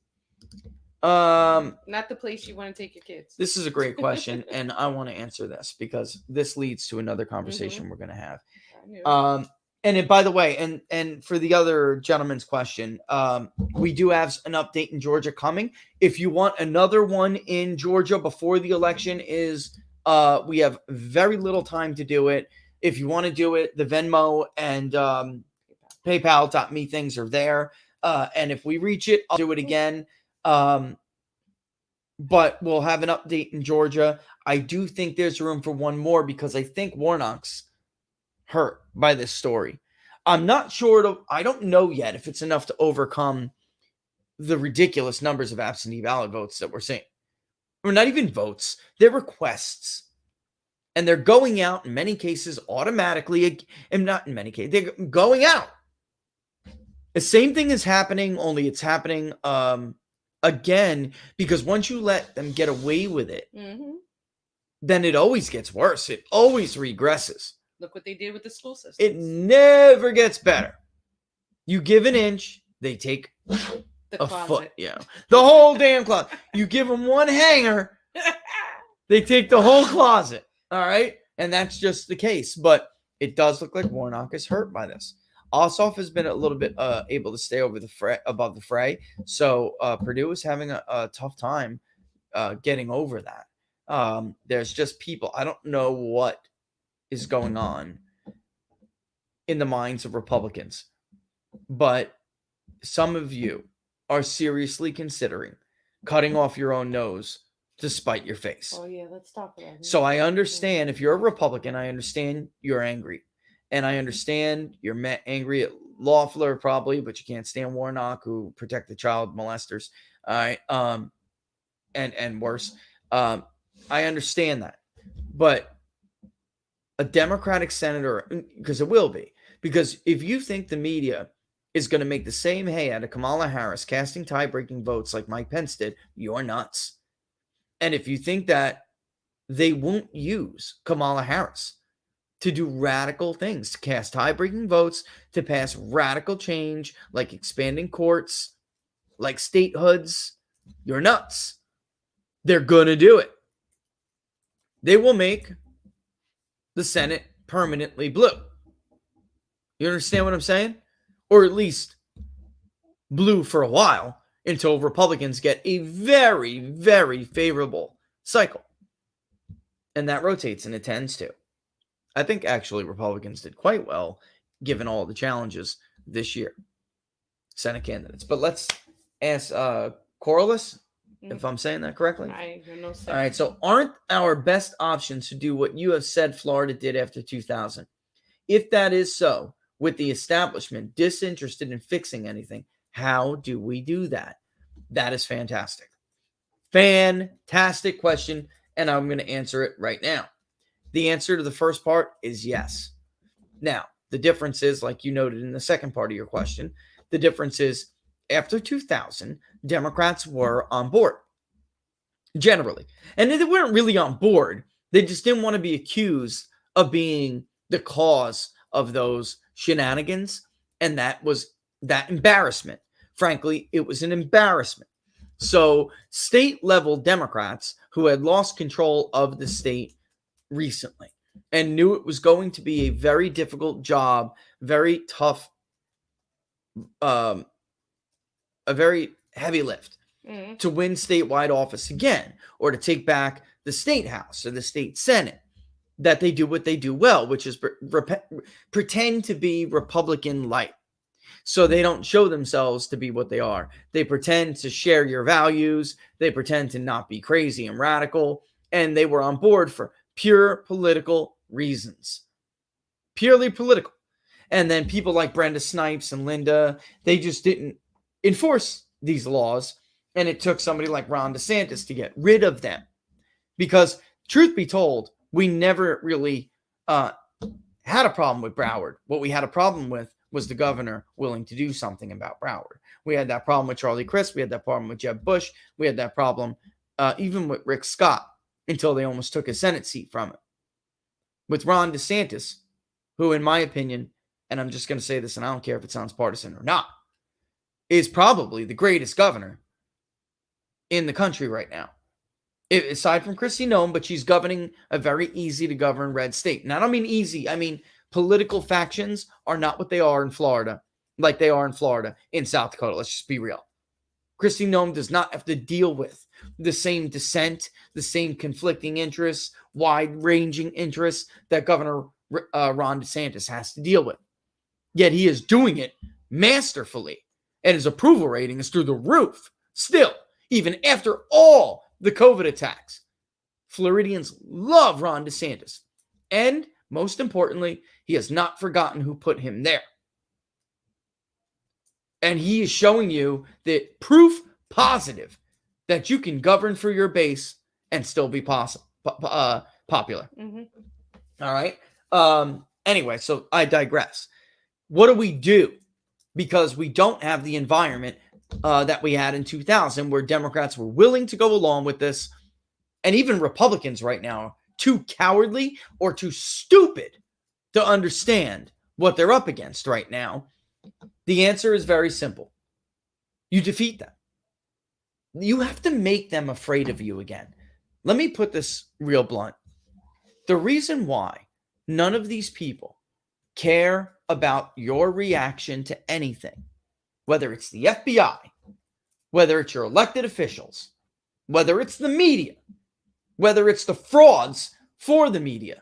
Speaker 5: Not the place you want to take your kids.
Speaker 6: This is a great question, and I want to answer this because this leads to another conversation we're going to have. And by the way, and for the other gentleman's question, we do have an update in Georgia coming. If you want another one in Georgia before the election we have very little time to do it. If you want to do it, the Venmo and PayPal.me things are there. And if we reach it, I'll do it again. But we'll have an update in Georgia. I do think there's room for one more because I think Warnock's hurt by this story. I'm not sure. I don't know yet if it's enough to overcome the ridiculous numbers of absentee ballot votes that we're seeing. Or not even votes. They're requests. And they're going out in many cases automatically. And not in many cases. They're going out. The same thing is happening, only it's happening again, because once you let them get away with it, then it always gets worse. It always regresses.
Speaker 5: Look what they did with the school system.
Speaker 6: It never gets better. You give an inch, they take a foot. Yeah, the whole damn closet. You give them one hanger, they take the whole closet. All right, and that's just the case. But it does look like Warnock is hurt by this. Ossoff has been a little bit able to stay above the fray. So Purdue is having a tough time getting over that. There's just people. I don't know what is going on in the minds of Republicans, but some of you are seriously considering cutting off your own nose to spite your face.
Speaker 5: Oh yeah, let's talk about it.
Speaker 6: So I understand if you're a Republican, I understand you're angry. And I understand you're angry at Loeffler probably, but you can't stand Warnock, who protect the child molesters. All right. And worse. I understand that. But a Democratic senator, because it will be, because if you think the media is going to make the same hay out of Kamala Harris casting tie-breaking votes like Mike Pence did, you're nuts. And if you think that they won't use Kamala Harris to do radical things, to cast tie-breaking votes, to pass radical change, like expanding courts, like statehoods, you're nuts. They're going to do it. They will make the Senate permanently blue. You understand what I'm saying? Or at least blue for a while until Republicans get a very, very favorable cycle. And that rotates and it tends to. I think actually Republicans did quite well given all the challenges this year. Senate candidates. But let's ask Corliss, if I'm saying that correctly.
Speaker 5: I don't know.
Speaker 6: All right. So aren't our best options to do what you have said Florida did after 2000? If that is so, with the establishment disinterested in fixing anything, how do we do that? That is fantastic. Fantastic question. And I'm going to answer it right now. The answer to the first part is yes. Now, the difference is, like you noted in the second part of your question, the difference is after 2000, Democrats were on board, generally. And they weren't really on board. They just didn't want to be accused of being the cause of those shenanigans. And that was that embarrassment. Frankly, it was an embarrassment. So state-level Democrats who had lost control of the state recently and knew it was going to be a very difficult job, very tough, a very heavy lift to win statewide office again, or to take back the state house or the state senate, that they do what they do well, which is pretend to be Republican light. So they don't show themselves to be what they are. They pretend to share your values. They pretend to not be crazy and radical. And they were on board for pure political reasons. Purely political. And then people like Brenda Snipes and Linda, they just didn't enforce these laws. And it took somebody like Ron DeSantis to get rid of them. Because, truth be told, we never really had a problem with Broward. What we had a problem with was the governor willing to do something about Broward. We had that problem with Charlie Crist. We had that problem with Jeb Bush. We had that problem even with Rick Scott until they almost took a Senate seat from him. With Ron DeSantis, who, in my opinion, and I'm just going to say this, and I don't care if it sounds partisan or not, is probably the greatest governor in the country right now. Aside from Kristi Noem, but she's governing a very easy to govern red state. And I don't mean easy. I mean, political factions are not what they are in Florida, like they are in Florida, in South Dakota. Let's just be real. Kristi Noem does not have to deal with the same dissent, the same conflicting interests, wide-ranging interests that Governor Ron DeSantis has to deal with. Yet he is doing it masterfully, and his approval rating is through the roof. Still, even after all the COVID attacks, Floridians love Ron DeSantis. And most importantly, he has not forgotten who put him there. And he is showing you that proof positive that you can govern for your base and still be popular.
Speaker 5: Mm-hmm.
Speaker 6: All right. Anyway, so I digress. What do we do? Because we don't have the environment that we had in 2000 where Democrats were willing to go along with this. And even Republicans right now are too cowardly or too stupid to understand what they're up against right now. The answer is very simple. You defeat them. You have to make them afraid of you again. Let me put this real blunt. The reason why none of these people care about your reaction to anything, whether it's the FBI, whether it's your elected officials, whether it's the media, whether it's the frauds for the media,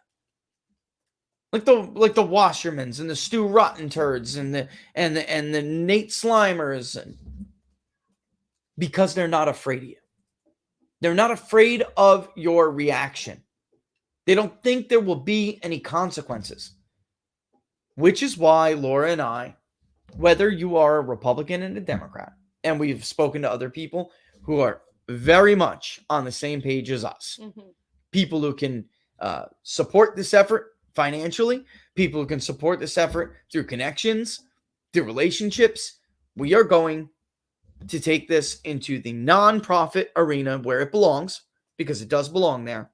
Speaker 6: like the Washermans and the Stu Rotten turds and the Nate Slimers, because they're not afraid of you. They're not afraid of your reaction. They don't think there will be any consequences, which is why Laura and I, whether you are a Republican and a Democrat, and we've spoken to other people who are very much on the same page as us, people who can support this effort financially, people who can support this effort through connections, through relationships, we are going to take this into the nonprofit arena where it belongs, because it does belong there.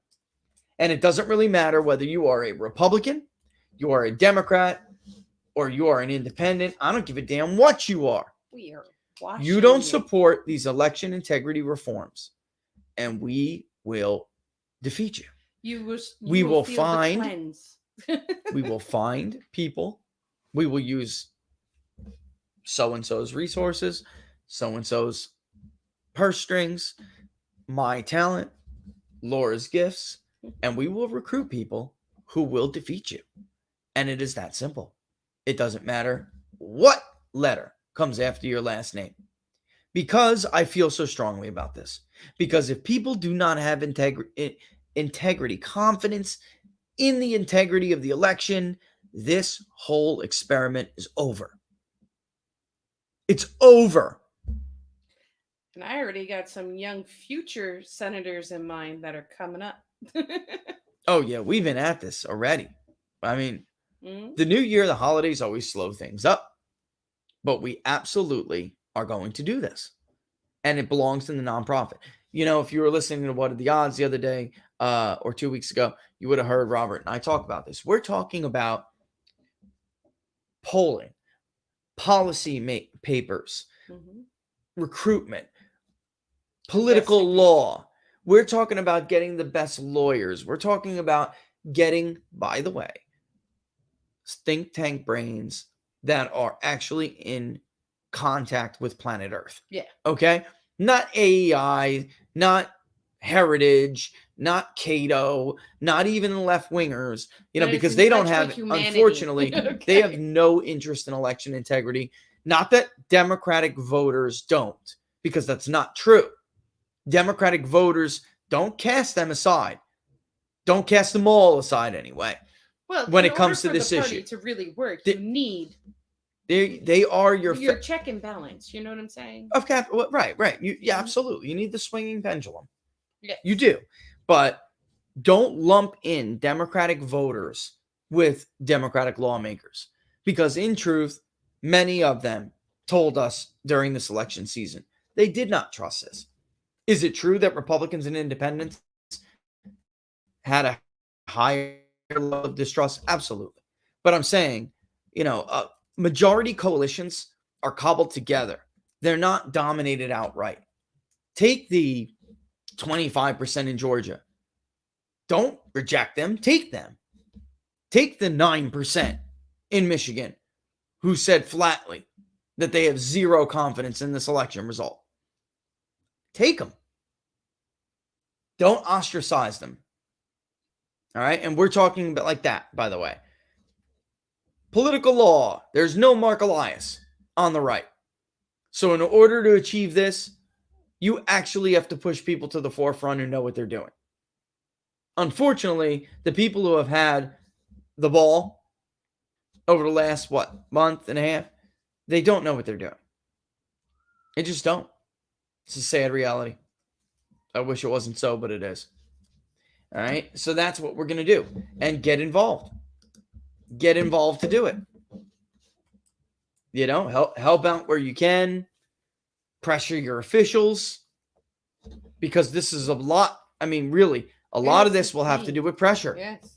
Speaker 6: And it doesn't really matter whether you are a Republican, you are a Democrat, or you are an independent. I don't give a damn what you are.
Speaker 5: We are watching.
Speaker 6: You don't support these election integrity reforms, and we will defeat you. We will find people. We will use so-and-so's resources, so-and-so's purse strings, my talent, Laura's gifts, and we will recruit people who will defeat you. And it is that simple. It doesn't matter what letter comes after your last name. Because I feel so strongly about this. Because if people do not have integrity, confidence in the integrity of the election, this whole experiment is over. It's over.
Speaker 5: And I already got some young future senators in mind that are coming up.
Speaker 6: Oh, yeah, we've been at this already. I mean, the new year, the holidays always slow things up. But we absolutely are going to do this. And it belongs to the nonprofit. You know, if you were listening to What Are the Odds the other day or 2 weeks ago, you would have heard Robert and I talk about this. We're talking about polling, policy papers, recruitment, political law. We're talking about getting the best lawyers. We're talking about getting, by the way, think tank brains that are actually in contact with planet Earth.
Speaker 5: Yeah.
Speaker 6: Okay? Not AEI, not Heritage, not Cato, not even left wingers, you know, because they don't have, unfortunately, they have no interest in election integrity. Not that Democratic voters don't, because that's not true. Democratic voters, don't cast them aside. Don't cast them all aside anyway.
Speaker 5: Well,
Speaker 6: when it comes to this issue,
Speaker 5: to really work, you need
Speaker 6: They are your
Speaker 5: check and balance. You know what I'm saying?
Speaker 6: Of right. Yeah, absolutely. You need the swinging pendulum.
Speaker 5: Yes.
Speaker 6: You do. But don't lump in Democratic voters with Democratic lawmakers, because in truth, many of them told us during this election season they did not trust this. Is it true that Republicans and independents had a higher level of distrust? Absolutely. But I'm saying, majority coalitions are cobbled together. They're not dominated outright. Take the 25% in Georgia. Don't reject them. Take them. Take the 9% in Michigan who said flatly that they have zero confidence in this election result. Take them. Don't ostracize them. All right? And we're talking about like that, by the way. Political law. There's no Mark Elias on the right. So in order to achieve this, you actually have to push people to the forefront who know what they're doing. Unfortunately, the people who have had the ball over the last, month and a half, they don't know what they're doing. They just don't. It's a sad reality. I wish it wasn't so, but it is. All right? So that's what we're going to do. And get involved. Get involved to do it. Help out where you can. Pressure your officials. Because this is a lot. I mean, really, a lot of this will have to do with pressure.
Speaker 5: Yes.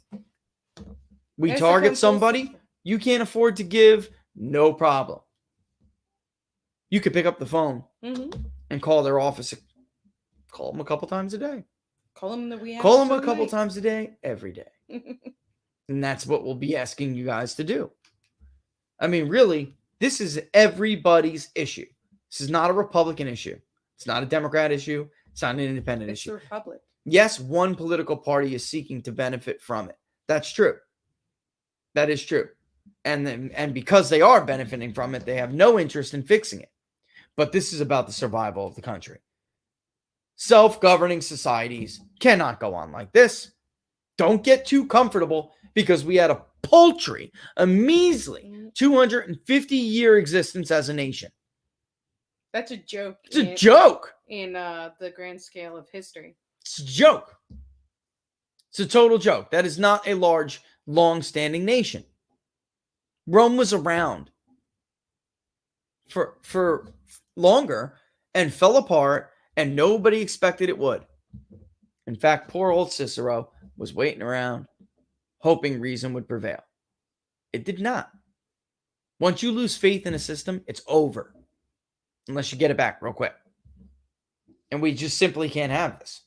Speaker 6: We target somebody you can't afford to give, no problem. You could pick up the phone and call their office. Call them a couple times a day.
Speaker 5: Call them
Speaker 6: a couple times a day, every day. And that's what we'll be asking you guys to do. I mean, really, this is everybody's issue. This is not a Republican issue. It's not a Democrat issue. It's not an independent issue.
Speaker 5: It's the Republic.
Speaker 6: Yes, one political party is seeking to benefit from it. That's true. That is true. And because they are benefiting from it, they have no interest in fixing it. But this is about the survival of the country. Self-governing societies cannot go on like this. Don't get too comfortable because we had a measly 250-year existence as a nation.
Speaker 5: That's a joke.
Speaker 6: It's a joke.
Speaker 5: In the grand scale of history.
Speaker 6: It's a joke. It's a total joke. That is not a large, long-standing nation. Rome was around for longer and fell apart, and nobody expected it would. In fact, poor old Cicero was waiting around, hoping reason would prevail. It did not. Once you lose faith in a system, it's over. Unless you get it back real quick. And we just simply can't have this.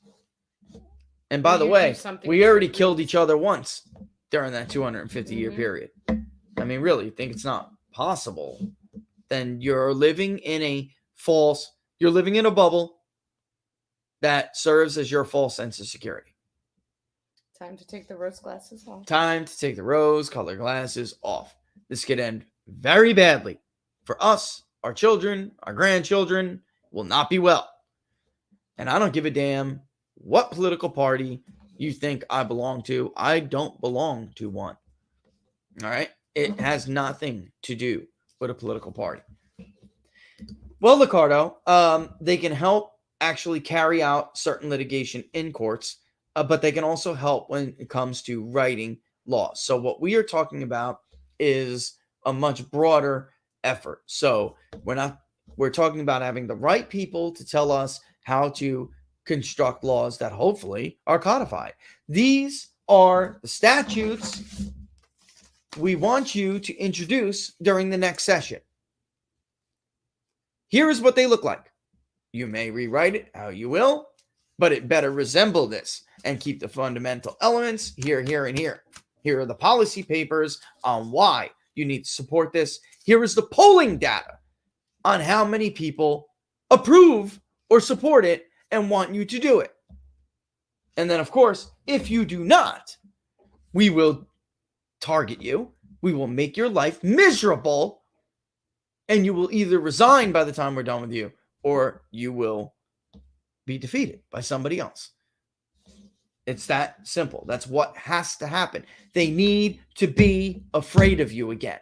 Speaker 6: And by the way, we already killed each other once during that 250-year period. I mean, really, you think it's not possible? Then you're living in a bubble that serves as your false sense of security.
Speaker 5: Time to take the rose glasses off.
Speaker 6: Time to take the rose-colored glasses off. This could end very badly for us, our children, our grandchildren. Will not be well. And I don't give a damn what political party you think I belong to. I don't belong to one. All right? It has nothing to do with a political party. Well, Ricardo, they can help actually carry out certain litigation in courts, but they can also help when it comes to writing laws. So what we are talking about is a much broader effort. So we're talking about having the right people to tell us how to construct laws that hopefully are codified. These are the statutes we want you to introduce during the next session. Here is what they look like. You may rewrite it how you will, but it better resemble this and keep the fundamental elements here, and here. Here are the policy papers on why you need to support this. Here is the polling data on how many people approve or support it and want you to do it. And then, of course, if you do not, we will target you. We will make your life miserable. And you will either resign by the time we're done with you, or you will be defeated by somebody else. It's that simple. That's what has to happen. They need to be afraid of you again.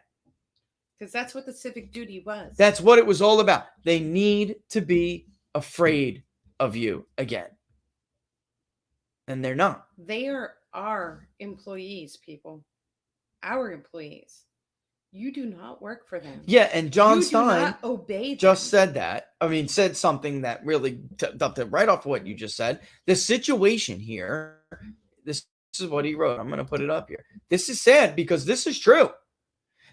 Speaker 5: Because that's what the civic duty was.
Speaker 6: That's what it was all about. They need to be afraid of you again. And they're not.
Speaker 5: They are our employees, people. Our employees. You do not work for them.
Speaker 6: Yeah, and John
Speaker 5: you
Speaker 6: Stein
Speaker 5: do not obey them.
Speaker 6: just said that. I mean, said something that really dumped it right off what you just said. The situation here, this is what he wrote. I'm going to put it up here. This is sad because this is true.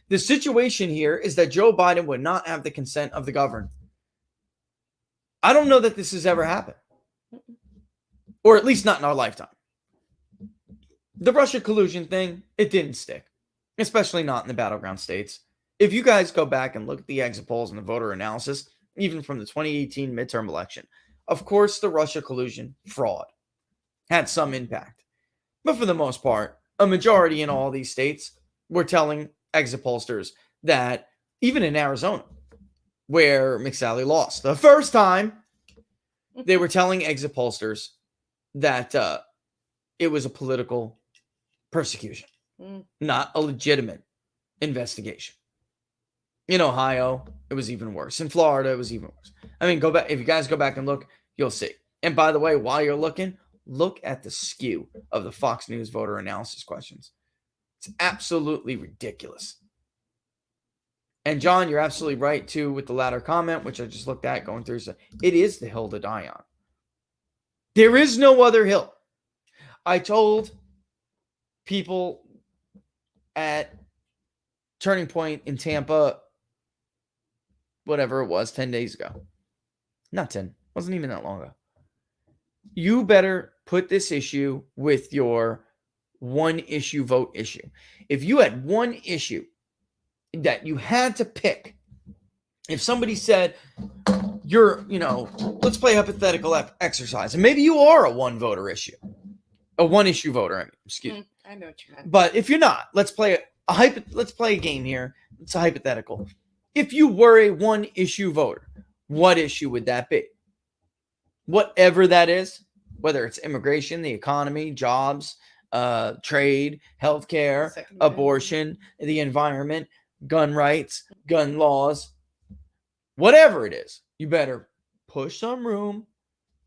Speaker 6: The situation here is that Joe Biden would not have the consent of the governed. I don't know that this has ever happened. Or at least not in our lifetime. The Russia collusion thing, it didn't stick. Especially not in the battleground states. If you guys go back and look at the exit polls and the voter analysis, even from the 2018 midterm election, of course the Russia collusion fraud had some impact. But for the most part, a majority in all these states were telling exit pollsters that, even in Arizona, where McSally lost the first time, they were telling exit pollsters that it was a political persecution, not a legitimate investigation. In Ohio, it was even worse. In Florida, it was even worse. I mean, go back. If you guys go back and look, you'll see. And by the way, while you're looking, look at the skew of the Fox News voter analysis questions. It's absolutely ridiculous. And John, you're absolutely right, too, with the latter comment, which I just looked at going through. So it is the hill to die on. There is no other hill. I told people at Turning Point in Tampa, whatever it was, 10 days ago. Not 10. Wasn't even that long ago. You better put this issue with your one issue vote issue. If you had one issue that you had to pick, if somebody said, let's play hypothetical exercise, and maybe you are a one voter issue, a one issue voter. Excuse me.
Speaker 5: I know what you meant.
Speaker 6: But if you're not, let's play a game here. It's a hypothetical. If you were a one issue voter, what issue would that be? Whatever that is, whether it's immigration, the economy, jobs, trade, healthcare, abortion, the environment, gun rights, gun laws, whatever it is, you better push some room,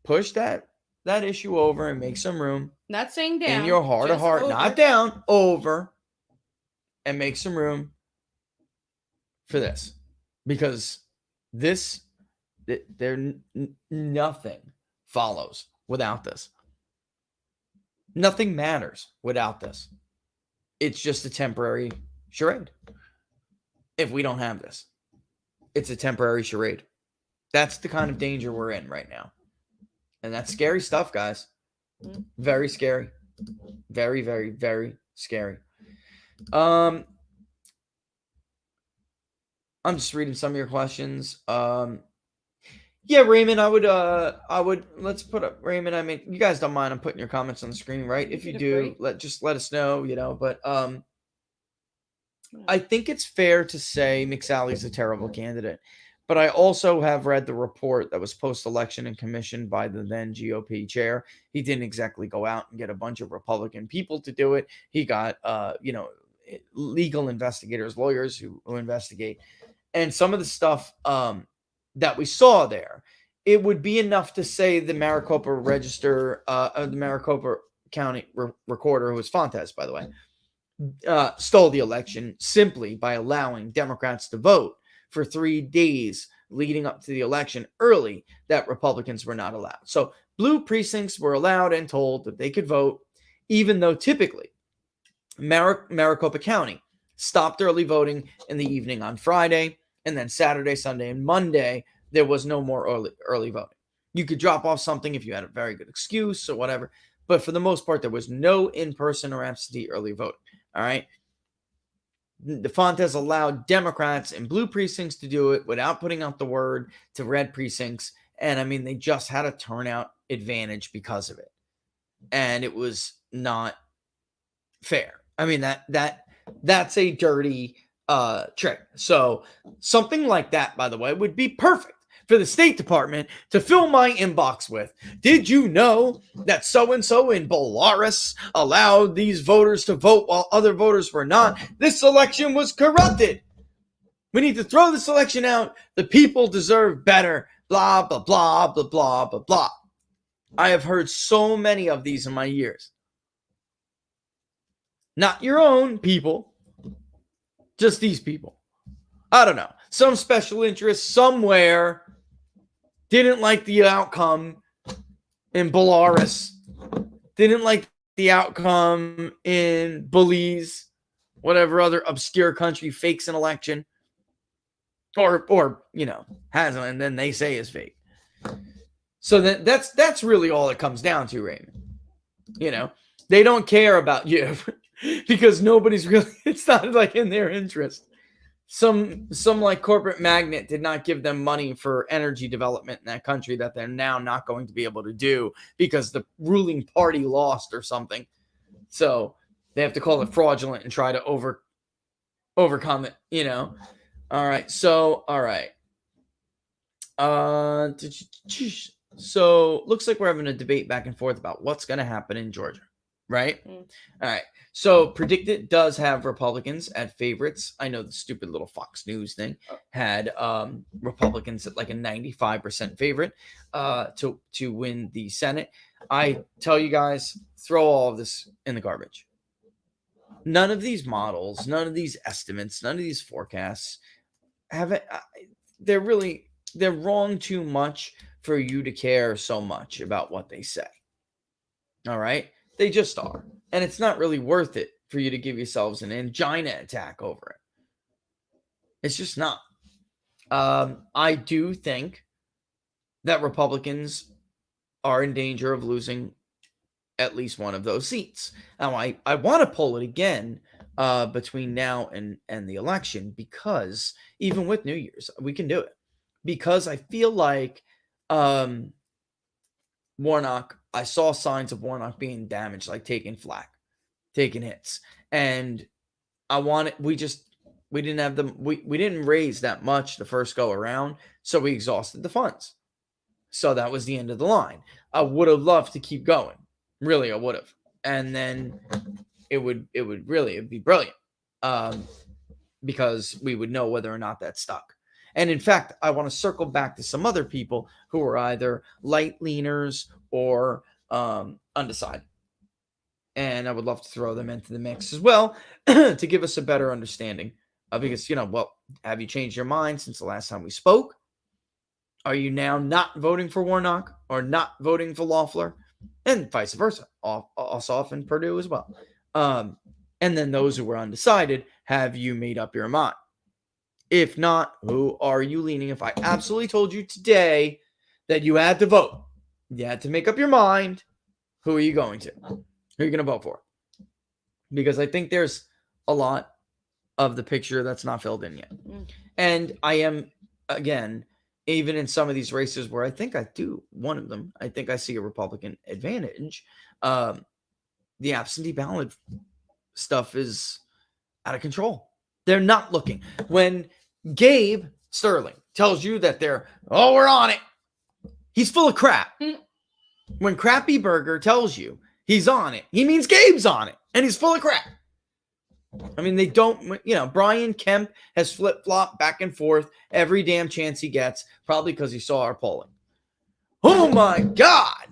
Speaker 6: push that issue over and make some room.
Speaker 5: Not saying down.
Speaker 6: In your heart of heart, not down, over, and make some room for this. Because nothing follows without this. Nothing matters without this. It's just a temporary charade. If we don't have this, it's a temporary charade. That's the kind of danger we're in right now. And that's scary stuff, guys. Very scary. Very, very, very scary. I'm just reading some of your questions. Yeah, Raymond, I would let's put up Raymond. I mean, you guys don't mind I'm putting your comments on the screen, right? If you do, let us know, but I think it's fair to say McSally's a terrible candidate. But I also have read the report that was post-election and commissioned by the then GOP chair. He didn't exactly go out and get a bunch of Republican people to do it. He got, legal investigators, lawyers who investigate. And some of the stuff that we saw there, it would be enough to say the Maricopa Register, the Maricopa County Recorder, who was Fontes, by the way, stole the election simply by allowing Democrats to vote for 3 days leading up to the election early that Republicans were not allowed. So blue precincts were allowed and told that they could vote, even though typically Maricopa County stopped early voting in the evening on Friday, and then Saturday, Sunday, and Monday, there was no more early voting. You could drop off something if you had a very good excuse or whatever, but for the most part, there was no in-person or absentee early voting. All right. The Fontes allowed Democrats in blue precincts to do it without putting out the word to red precincts. And I mean, they just had a turnout advantage because of it. And it was not fair. I mean, that's a dirty trick. So something like that, by the way, would be perfect for the State Department to fill my inbox with. Did you know that so-and-so in Belarus allowed these voters to vote while other voters were not? This election was corrupted. We need to throw this election out. The people deserve better. Blah, blah, blah, blah, blah, blah, blah. I have heard so many of these in my years. Not your own people. Just these people. I don't know. Some special interest somewhere didn't like the outcome in Belarus. Didn't like the outcome in Belize. Whatever other obscure country fakes an election. Or has one and then they say is fake. So that's really all it comes down to, Raymond. They don't care about you because nobody's really, it's not like in their interest. Some like corporate magnate did not give them money for energy development in that country that they're now not going to be able to do because the ruling party lost or something. So they have to call it fraudulent and try to overcome it, All right. So, all right. So looks like we're having a debate back and forth about what's going to happen in Georgia, right? All right. So Predicted does have Republicans at favorites. I know the stupid little Fox News thing had Republicans at like a 95% favorite to win the Senate. I tell you guys, throw all of this in the garbage. None of these models, none of these estimates, none of these forecasts they're wrong too much for you to care so much about what they say. All right? They just are. And it's not really worth it for you to give yourselves an angina attack over it. It's just not. I do think that Republicans are in danger of losing at least one of those seats. Now, I want to pull it again between now and the election because even with New Year's, we can do it. Because I feel like Warnock, I saw signs of Warnock being damaged, like taking flack, taking hits. And we didn't have them. We didn't raise that much the first go around, so we exhausted the funds. So that was the end of the line. I would have loved to keep going. Really, I would have. And then it would be brilliant. Because we would know whether or not that stuck. And in fact, I want to circle back to some other people who are either light leaners or undecided. And I would love to throw them into the mix as well to give us a better understanding. Because, have you changed your mind since the last time we spoke? Are you now not voting for Warnock or not voting for Loeffler? And vice versa. Ossoff and Perdue as well. And then those who were undecided, have you made up your mind? If not, who are you leaning? If I absolutely told you today that you had to vote, you had to make up your mind, who are you going to? Who are you going to vote for? Because I think there's a lot of the picture that's not filled in yet. And I am, again, even in some of these races where I think I do one of them, I think I see a Republican advantage. The absentee ballot stuff is out of control. They're not looking. When Gabe Sterling tells you that we're on it, he's full of crap. When Crappy Burger tells you he's on it, he means Gabe's on it, and he's full of crap. I mean, they don't, Brian Kemp has flip-flopped back and forth every damn chance he gets, probably because he saw our polling. Oh my God!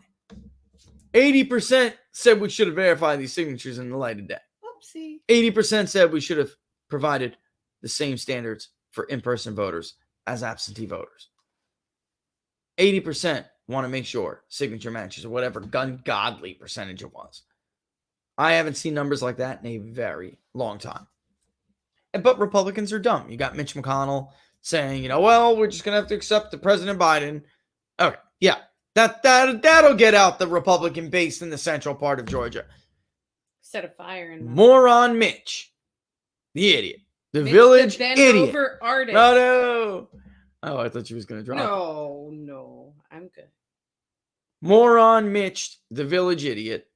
Speaker 6: 80% said we should have verified these signatures in the light of day.
Speaker 5: Whoopsie.
Speaker 6: 80% said we should have provided the same standards for in-person voters as absentee voters. 80% want to make sure signature matches or whatever ungodly percentage it was. I haven't seen numbers like that in a very long time. But Republicans are dumb. You got Mitch McConnell saying, we're just going to have to accept the President Biden. Okay, yeah. That'll get out the Republican base in the central part of Georgia.
Speaker 5: Set a fire in
Speaker 6: Moron Mitch. The idiot. The
Speaker 5: Mitch
Speaker 6: village
Speaker 5: the
Speaker 6: idiot.
Speaker 5: Denver artist.
Speaker 6: No. Oh, I thought she was going to drop it.
Speaker 5: No. I'm good.
Speaker 6: Moron Mitch, the village idiot,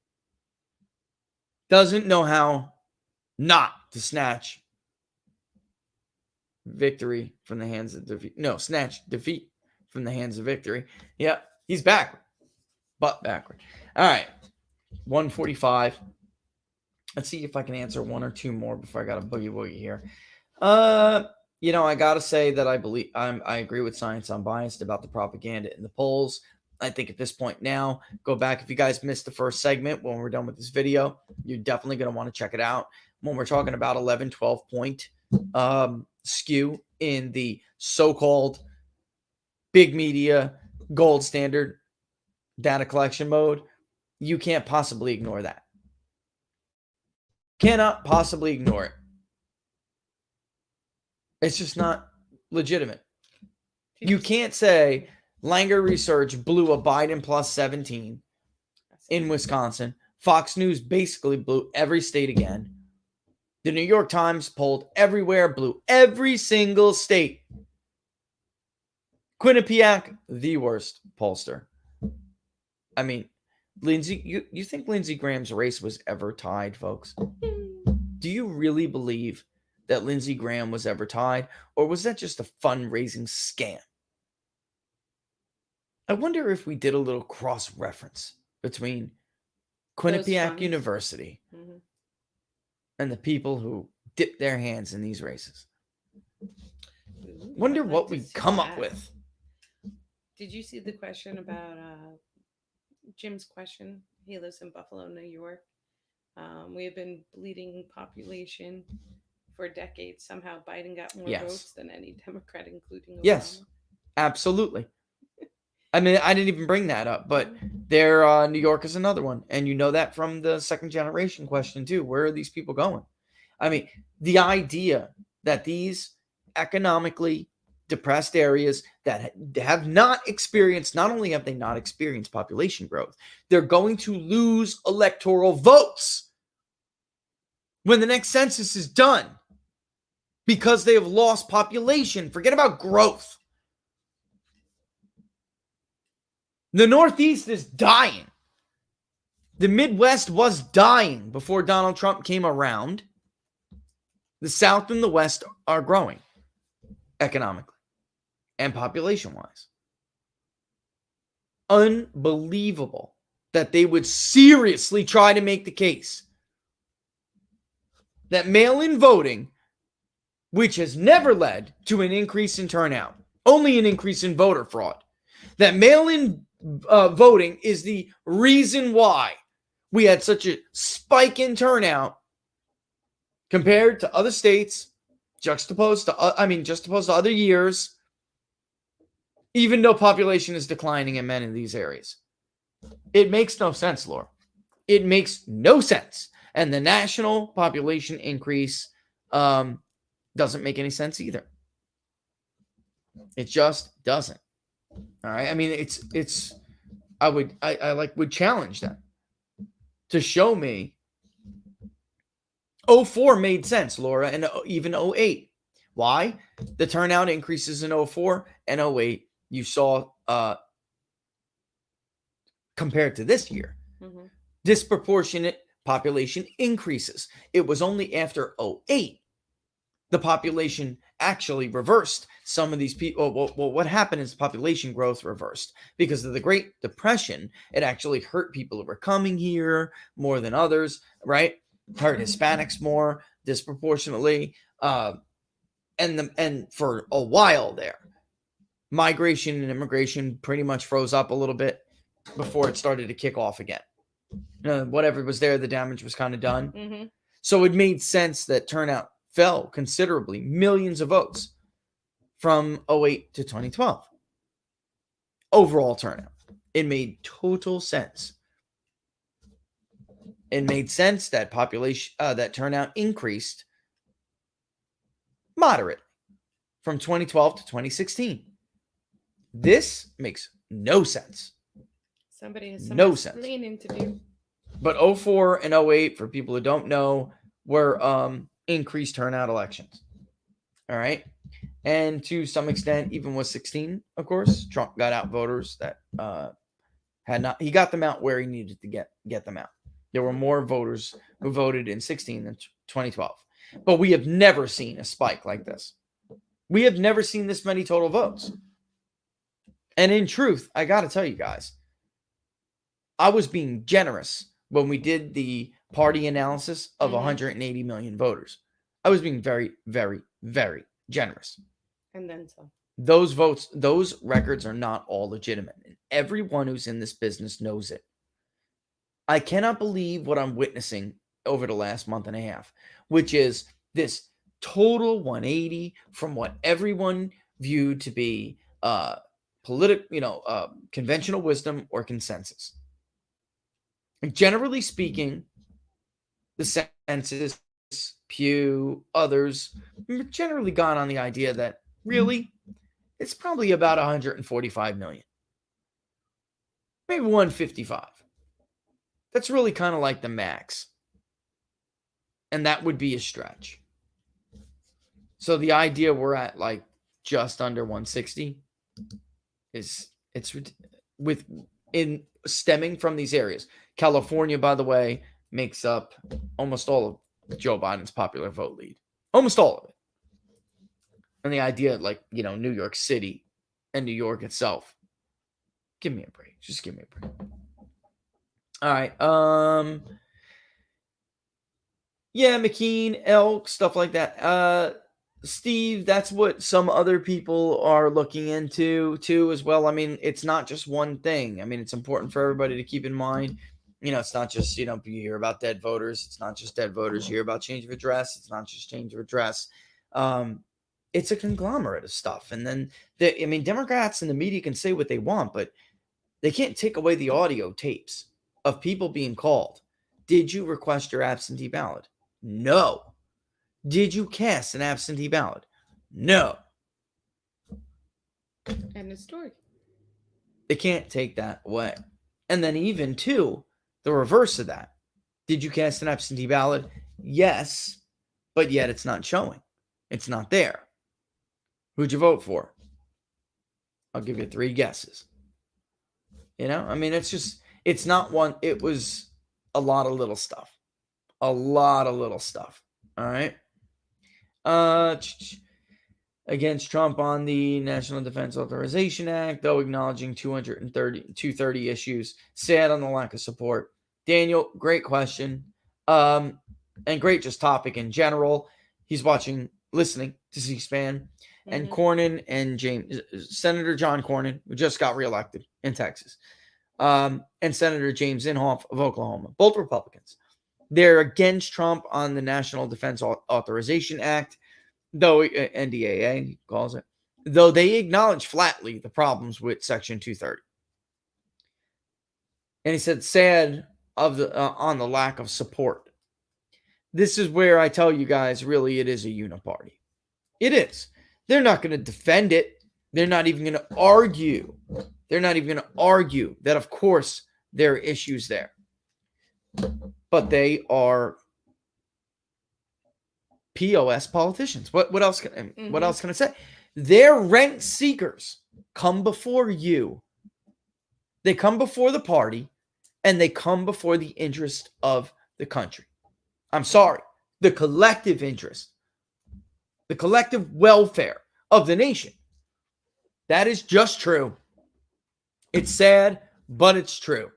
Speaker 6: doesn't know how not to snatch victory from the hands of defeat. No, snatch defeat from the hands of victory. Yeah, he's backward. Butt backward. All right. 145. Let's see if I can answer one or two more before I got a boogie woogie here. You know, I gotta say that I agree with Science Unbiased about the propaganda in the polls. I think at this point now, go back. If you guys missed the first segment when we're done with this video, you're definitely going to want to check it out. When we're talking about 11, 12 point skew in the so-called big media gold standard data collection mode, you can't possibly ignore that. Cannot possibly ignore it. It's just not legitimate. You can't say Langer Research blew a Biden plus 17 in Wisconsin. Fox News basically blew every state again. The New York Times polled everywhere, blew every single state. Quinnipiac, the worst pollster. I mean, Lindsey, you think Lindsey Graham's race was ever tied, folks? Do you really believe that Lindsey Graham was ever tied? Or was that just a fundraising scam? I wonder if we did a little cross-reference between Quinnipiac University and the people who dip their hands in these races. Wonder what we'd come up with.
Speaker 5: Did you see the question about Jim's question? He lives in Buffalo, New York. We have been bleeding population for decades. Somehow Biden got more votes than any Democrat, including Obama.
Speaker 6: Yes, absolutely. I mean, I didn't even bring that up, but New York is another one. And you know that from the second generation question too. Where are these people going? I mean, the idea that these economically depressed areas that have not experienced, not only have they not experienced population growth, they're going to lose electoral votes when the next census is done because they have lost population. Forget about growth. The Northeast is dying. The Midwest was dying before Donald Trump came around. The South and the West are growing economically and population-wise. Unbelievable that they would seriously try to make the case that mail-in voting, which has never led to an increase in turnout, only an increase in voter fraud, that mail-in voting is the reason why we had such a spike in turnout compared to other states, juxtaposed to other years, even though population is declining in many of these areas. It makes no sense, Laura. It makes no sense. And the national population increase doesn't make any sense either. It just doesn't. All right. I mean, I would challenge them to show me 04 made sense, Laura, and even 08. Why? The turnout increases in 04 and 08. You saw compared to this year, disproportionate population increases. It was only after 08 the population actually reversed. Some of these people, well, what happened is population growth reversed because of the Great Depression. It actually hurt people who were coming here more than others, right? Hurt Hispanics more disproportionately. And for a while there, migration and immigration pretty much froze up a little bit before it started to kick off again. Whatever was there, the damage was kind of done. So it made sense that turnout fell considerably, millions of votes from 08 to 2012. Overall turnout. It made total sense. It made sense that that turnout increased moderately from 2012 to 2016. This makes no sense.
Speaker 5: Somebody has some explaining to do.
Speaker 6: But 04 and 08, for people who don't know, were increased turnout elections. All right. And to some extent, even with 16, of course, Trump got out voters that he got them out where he needed to get them out. There were more voters who voted in 16 than 2012. But we have never seen a spike like this. We have never seen this many total votes. And in truth, I got to tell you guys, I was being generous when we did the party analysis of 180 million voters. I was being very, very, very generous.
Speaker 5: And then some.
Speaker 6: Those votes, those records are not all legitimate. And everyone who's in this business knows it. I cannot believe what I'm witnessing over the last month and a half, which is this total 180 from what everyone viewed to be conventional wisdom or consensus. And generally speaking, the census, Pew, others generally gone on the idea that really it's probably about 145 million, maybe 155. That's really kind of like the max. And that would be a stretch. So the idea we're at like just under 160 is stemming from these areas. California, by the way, makes up almost all of Joe Biden's popular vote lead. Almost all of it. And the idea, like, New York City and New York itself. Give me a break. Just give me a break. All right. Yeah, McKean, Elk, stuff like that. Steve, that's what some other people are looking into too as well. I mean, it's not just one thing. I mean, it's important for everybody to keep in mind. It's not just, you hear about dead voters. It's not just dead voters. You hear about change of address. It's not just change of address. It's a conglomerate of stuff. And then, Democrats and the media can say what they want, but they can't take away the audio tapes of people being called. Did you request your absentee ballot? No. Did you cast an absentee ballot? No.
Speaker 5: End of story.
Speaker 6: They can't take that away. And then even too, the reverse of that. Did you cast an absentee ballot? Yes, but yet it's not showing. It's not there. Who'd you vote for? I'll give you 3 guesses. It's not one. It was a lot of little stuff. A lot of little stuff. All right. Against Trump on the National Defense Authorization Act, though acknowledging 230 issues. Sad on the lack of support. Daniel, great question. And great just topic in general. He's listening to C-SPAN. And Cornyn and Senator John Cornyn, who just got reelected in Texas, and Senator James Inhofe of Oklahoma, both Republicans. They're against Trump on the National Defense Authorization Act, though NDAA he calls it, though they acknowledge flatly the problems with Section 230. And he said, sad on the lack of support. This is where I tell you guys, really, it is a uniparty. It is. They're not going to defend it. They're not even going to argue. They're not even going to argue that, of course, there are issues there. But they are POS politicians. What else can I say? Their rent seekers come before you. They come before the party, and they come before the interest of the country. I'm sorry. The collective interest. The collective welfare of the nation. That is just true. It's sad, but it's true.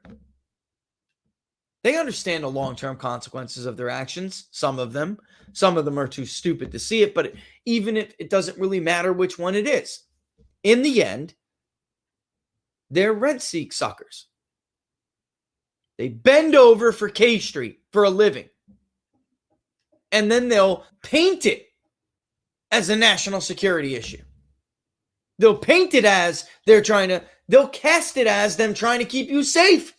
Speaker 6: They understand the long-term consequences of their actions. Some of them are too stupid to see it, but even if it doesn't really matter which one it is, in the end, they're rent-seek suckers. They bend over for K Street for a living. And then they'll paint it as a national security issue. They'll paint it as they'll cast it as them trying to keep you safe.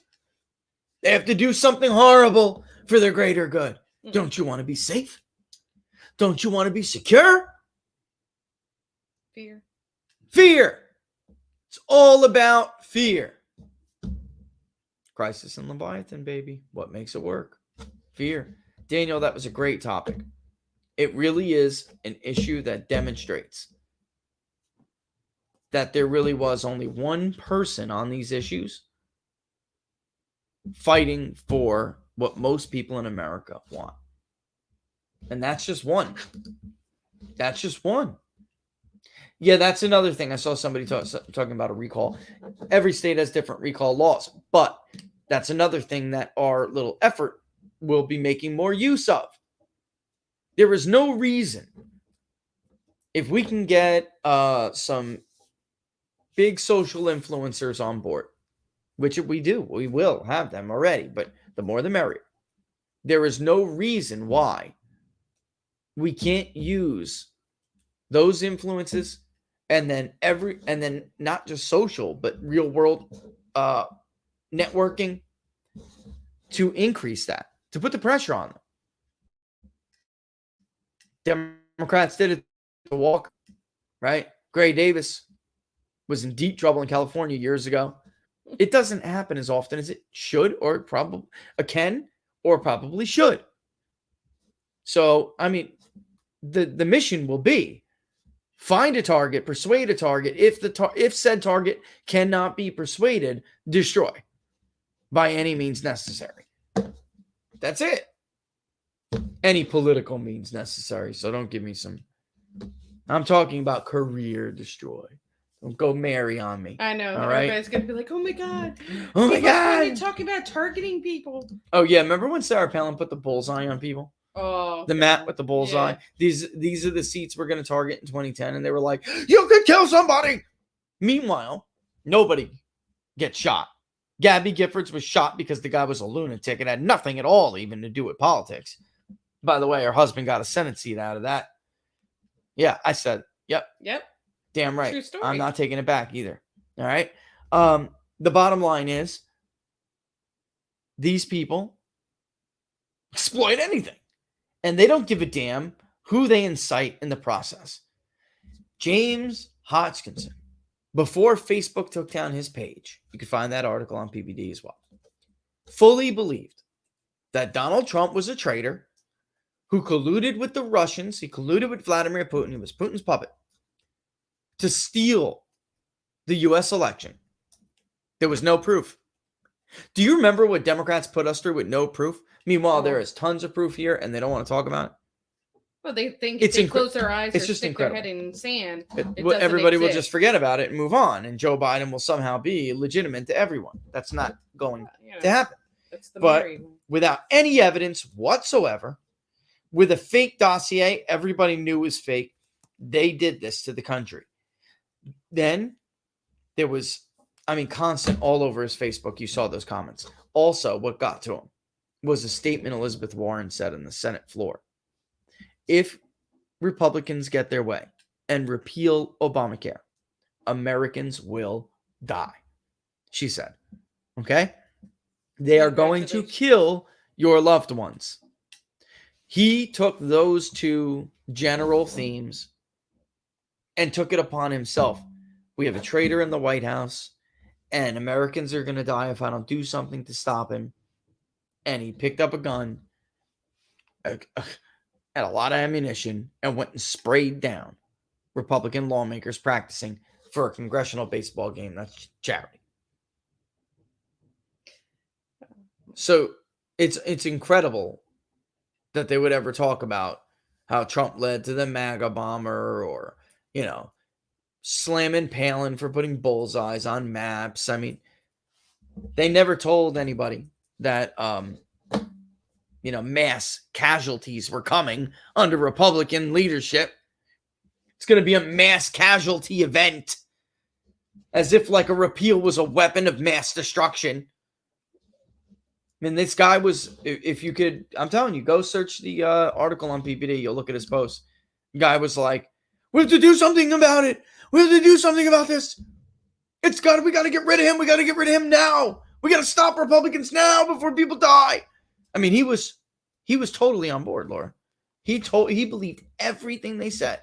Speaker 6: They have to do something horrible for their greater good. Don't you want to be safe? Don't you want to be secure?
Speaker 5: Fear.
Speaker 6: Fear. It's all about fear. Crisis in Leviathan, baby. What makes it work? Fear. Daniel, that was a great topic. It really is an issue that demonstrates that there really was only one person on these issues fighting for what most people in America want. And that's just one. That's just one. Yeah, that's another thing. I saw somebody talking about a recall. Every state has different recall laws, but that's another thing that our little effort will be making more use of. There is no reason if we can get some big social influencers on board, which we will have them already, but the more the merrier. There is no reason why we can't use those influences and then not just social, but real world networking to increase that, to put the pressure on them. Democrats did it to Walker, right? Gray Davis was in deep trouble in California years ago. It doesn't happen as often as it should, or probably can, or probably should. So, I mean, the mission will be find a target, persuade a target. If said target cannot be persuaded, destroy by any means necessary. That's it. Any political means necessary. So don't give me some. I'm talking about career destroy. Don't go Mary on me.
Speaker 5: I know.
Speaker 6: All
Speaker 5: Everybody's
Speaker 6: right?
Speaker 5: going to be like, oh my God.
Speaker 6: Oh my God.
Speaker 5: You're talking about targeting people.
Speaker 6: Oh, yeah. Remember when Sarah Palin put the bullseye on people?
Speaker 5: Oh.
Speaker 6: The map with the bullseye.
Speaker 5: Yeah.
Speaker 6: These are the seats we're going to target in 2010. And they were like, you could kill somebody. Meanwhile, nobody gets shot. Gabby Giffords was shot because the guy was a lunatic. It had nothing at all even to do with politics. By the way, her husband got a Senate seat out of that. Yeah, I said, yep. Damn right.
Speaker 5: True story.
Speaker 6: I'm not taking it back either. All right. The bottom line is these people exploit anything, and they don't give a damn who they incite in the process. James Hodgkinson, before Facebook took down his page, you can find that article on PBD as well, fully believed that Donald Trump was a traitor who colluded with the Russians. He colluded with Vladimir Putin. He was Putin's puppet to steal the U.S. election. There was no proof. Do you remember what Democrats put us through with no proof? Meanwhile, there is tons of proof here, and they don't want to talk about it.
Speaker 5: Well, they think if they close their eyes or stick their head in sand,
Speaker 6: everybody will just forget about it and move on, and Joe Biden will somehow be legitimate to everyone. That's not going to happen. But without any evidence whatsoever, with a fake dossier, everybody knew was fake. They did this to the country. Then there was, constant all over his Facebook. You saw those comments. Also, what got to him was a statement Elizabeth Warren said on the Senate floor. If Republicans get their way and repeal Obamacare, Americans will die, she said. Okay? They are going to kill your loved ones. He took those two general themes and took it upon himself. We have a traitor in the White House, and Americans are going to die if I don't do something to stop him. And he picked up a gun, had a lot of ammunition, and went and sprayed down Republican lawmakers practicing for a congressional baseball game. That's charity. So it's incredible that they would ever talk about how Trump led to the MAGA bomber, or, slamming Palin for putting bullseyes on maps. They never told anybody that, mass casualties were coming under Republican leadership. It's going to be a mass casualty event, as if like a repeal was a weapon of mass destruction. This guy was, if you could, I'm telling you, go search the article on PPD. You'll look at his post. The guy was like, we have to do something about it. We have to do something about this. We got to get rid of him. We got to get rid of him now. We got to stop Republicans now before people die. He was totally on board, Laura. He believed everything they said.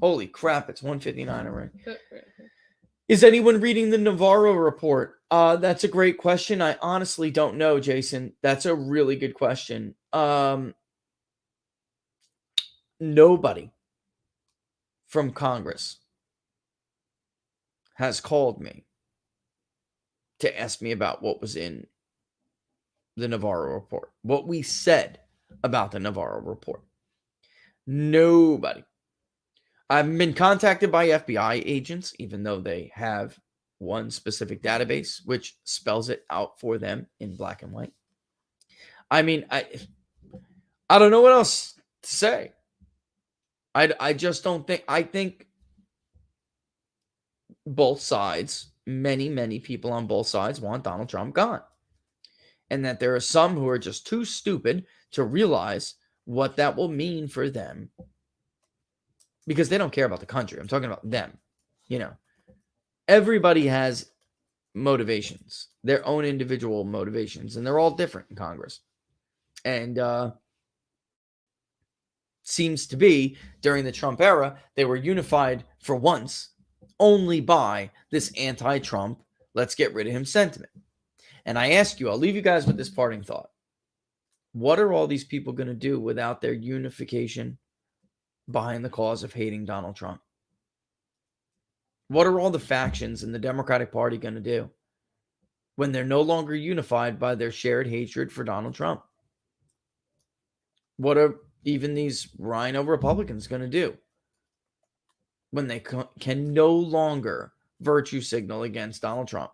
Speaker 6: Holy crap, it's 1:59 already. Is anyone reading the Navarro report? That's a great question. I honestly don't know, Jason. That's a really good question. Nobody from Congress has called me to ask me about what was in the Navarro report, what we said about the Navarro report. Nobody. I've been contacted by FBI agents, even though they have one specific database, which spells it out for them in black and white. I don't know what else to say. I just don't think, I think both sides, many people on both sides want Donald Trump gone. And that there are some who are just too stupid to realize what that will mean for them. Because they don't care about the country. I'm talking about them. You know, everybody has motivations, their own individual motivations, and they're all different in Congress. And seems to be during the Trump era, they were unified for once only by this anti-Trump, let's get rid of him sentiment. And I ask you, I'll leave you guys with this parting thought. What are all these people going to do without their unification behind the cause of hating Donald Trump? What are all the factions in the Democratic Party going to do when they're no longer unified by their shared hatred for Donald Trump? What are even these rhino Republicans going to do when they can no longer virtue signal against Donald Trump?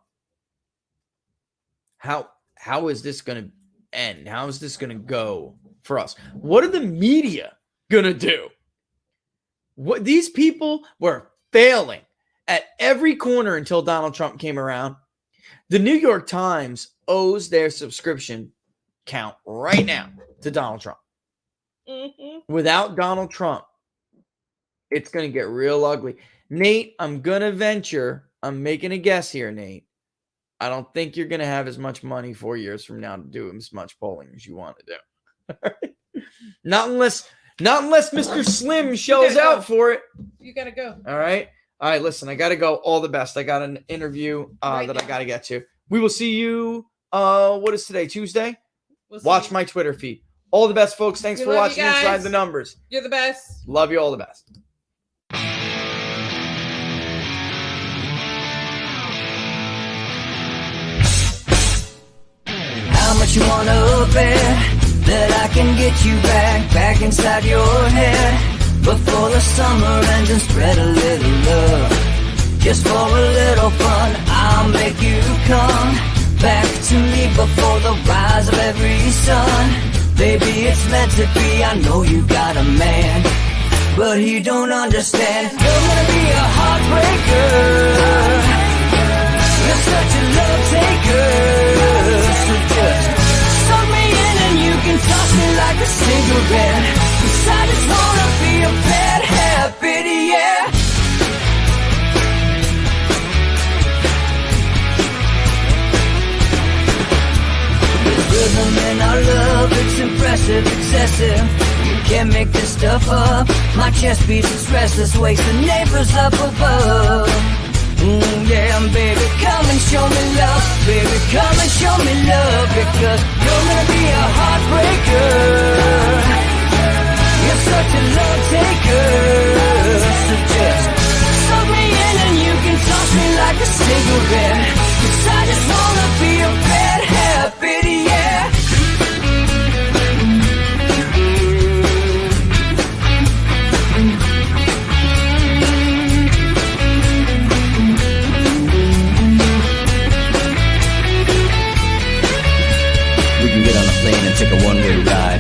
Speaker 6: How is this going to end? How is this going to go for us? What are the media going to do? What these people were failing at every corner until Donald Trump came around. The New York Times owes their subscription count right now to Donald Trump. Without Donald Trump, it's going to get real ugly. Nate, I'm going to venture, I'm making a guess here, Nate. I don't think you're going to have as much money 4 years from now to do as much polling as you want to do. Not unless Mr. Slim shows out for it.
Speaker 5: You got to go.
Speaker 6: All right. Listen, I got to go. All the best. I got an interview I got to get to. We will see you. What is today? Tuesday? Watch my Twitter feed. All the best, folks. Thanks for watching Inside the Numbers.
Speaker 5: You're the best.
Speaker 6: Love you. All the best.
Speaker 1: How much you wanna bet that I can get you back inside your head before the summer ends and spread a little love. Just for a little fun, I'll make you come back to me before the rise of every sun. Baby, it's meant to be, I know you got a man, but he don't understand. You're gonna be a heartbreaker, you're such a love taker. So just suck me in and you can toss me like a cigarette, 'cause I just wanna be a bad habit, yeah. Rhythm in our love, it's impressive, excessive. You can't make this stuff up. My chest beats, it's restless, wakes the neighbors up above. Yeah, baby, come and show me love. Baby, come and show me love, because you're gonna be a heartbreaker. You're such a love taker. So just suck me in and you can toss me like a cigarette, 'cause I just wanna be a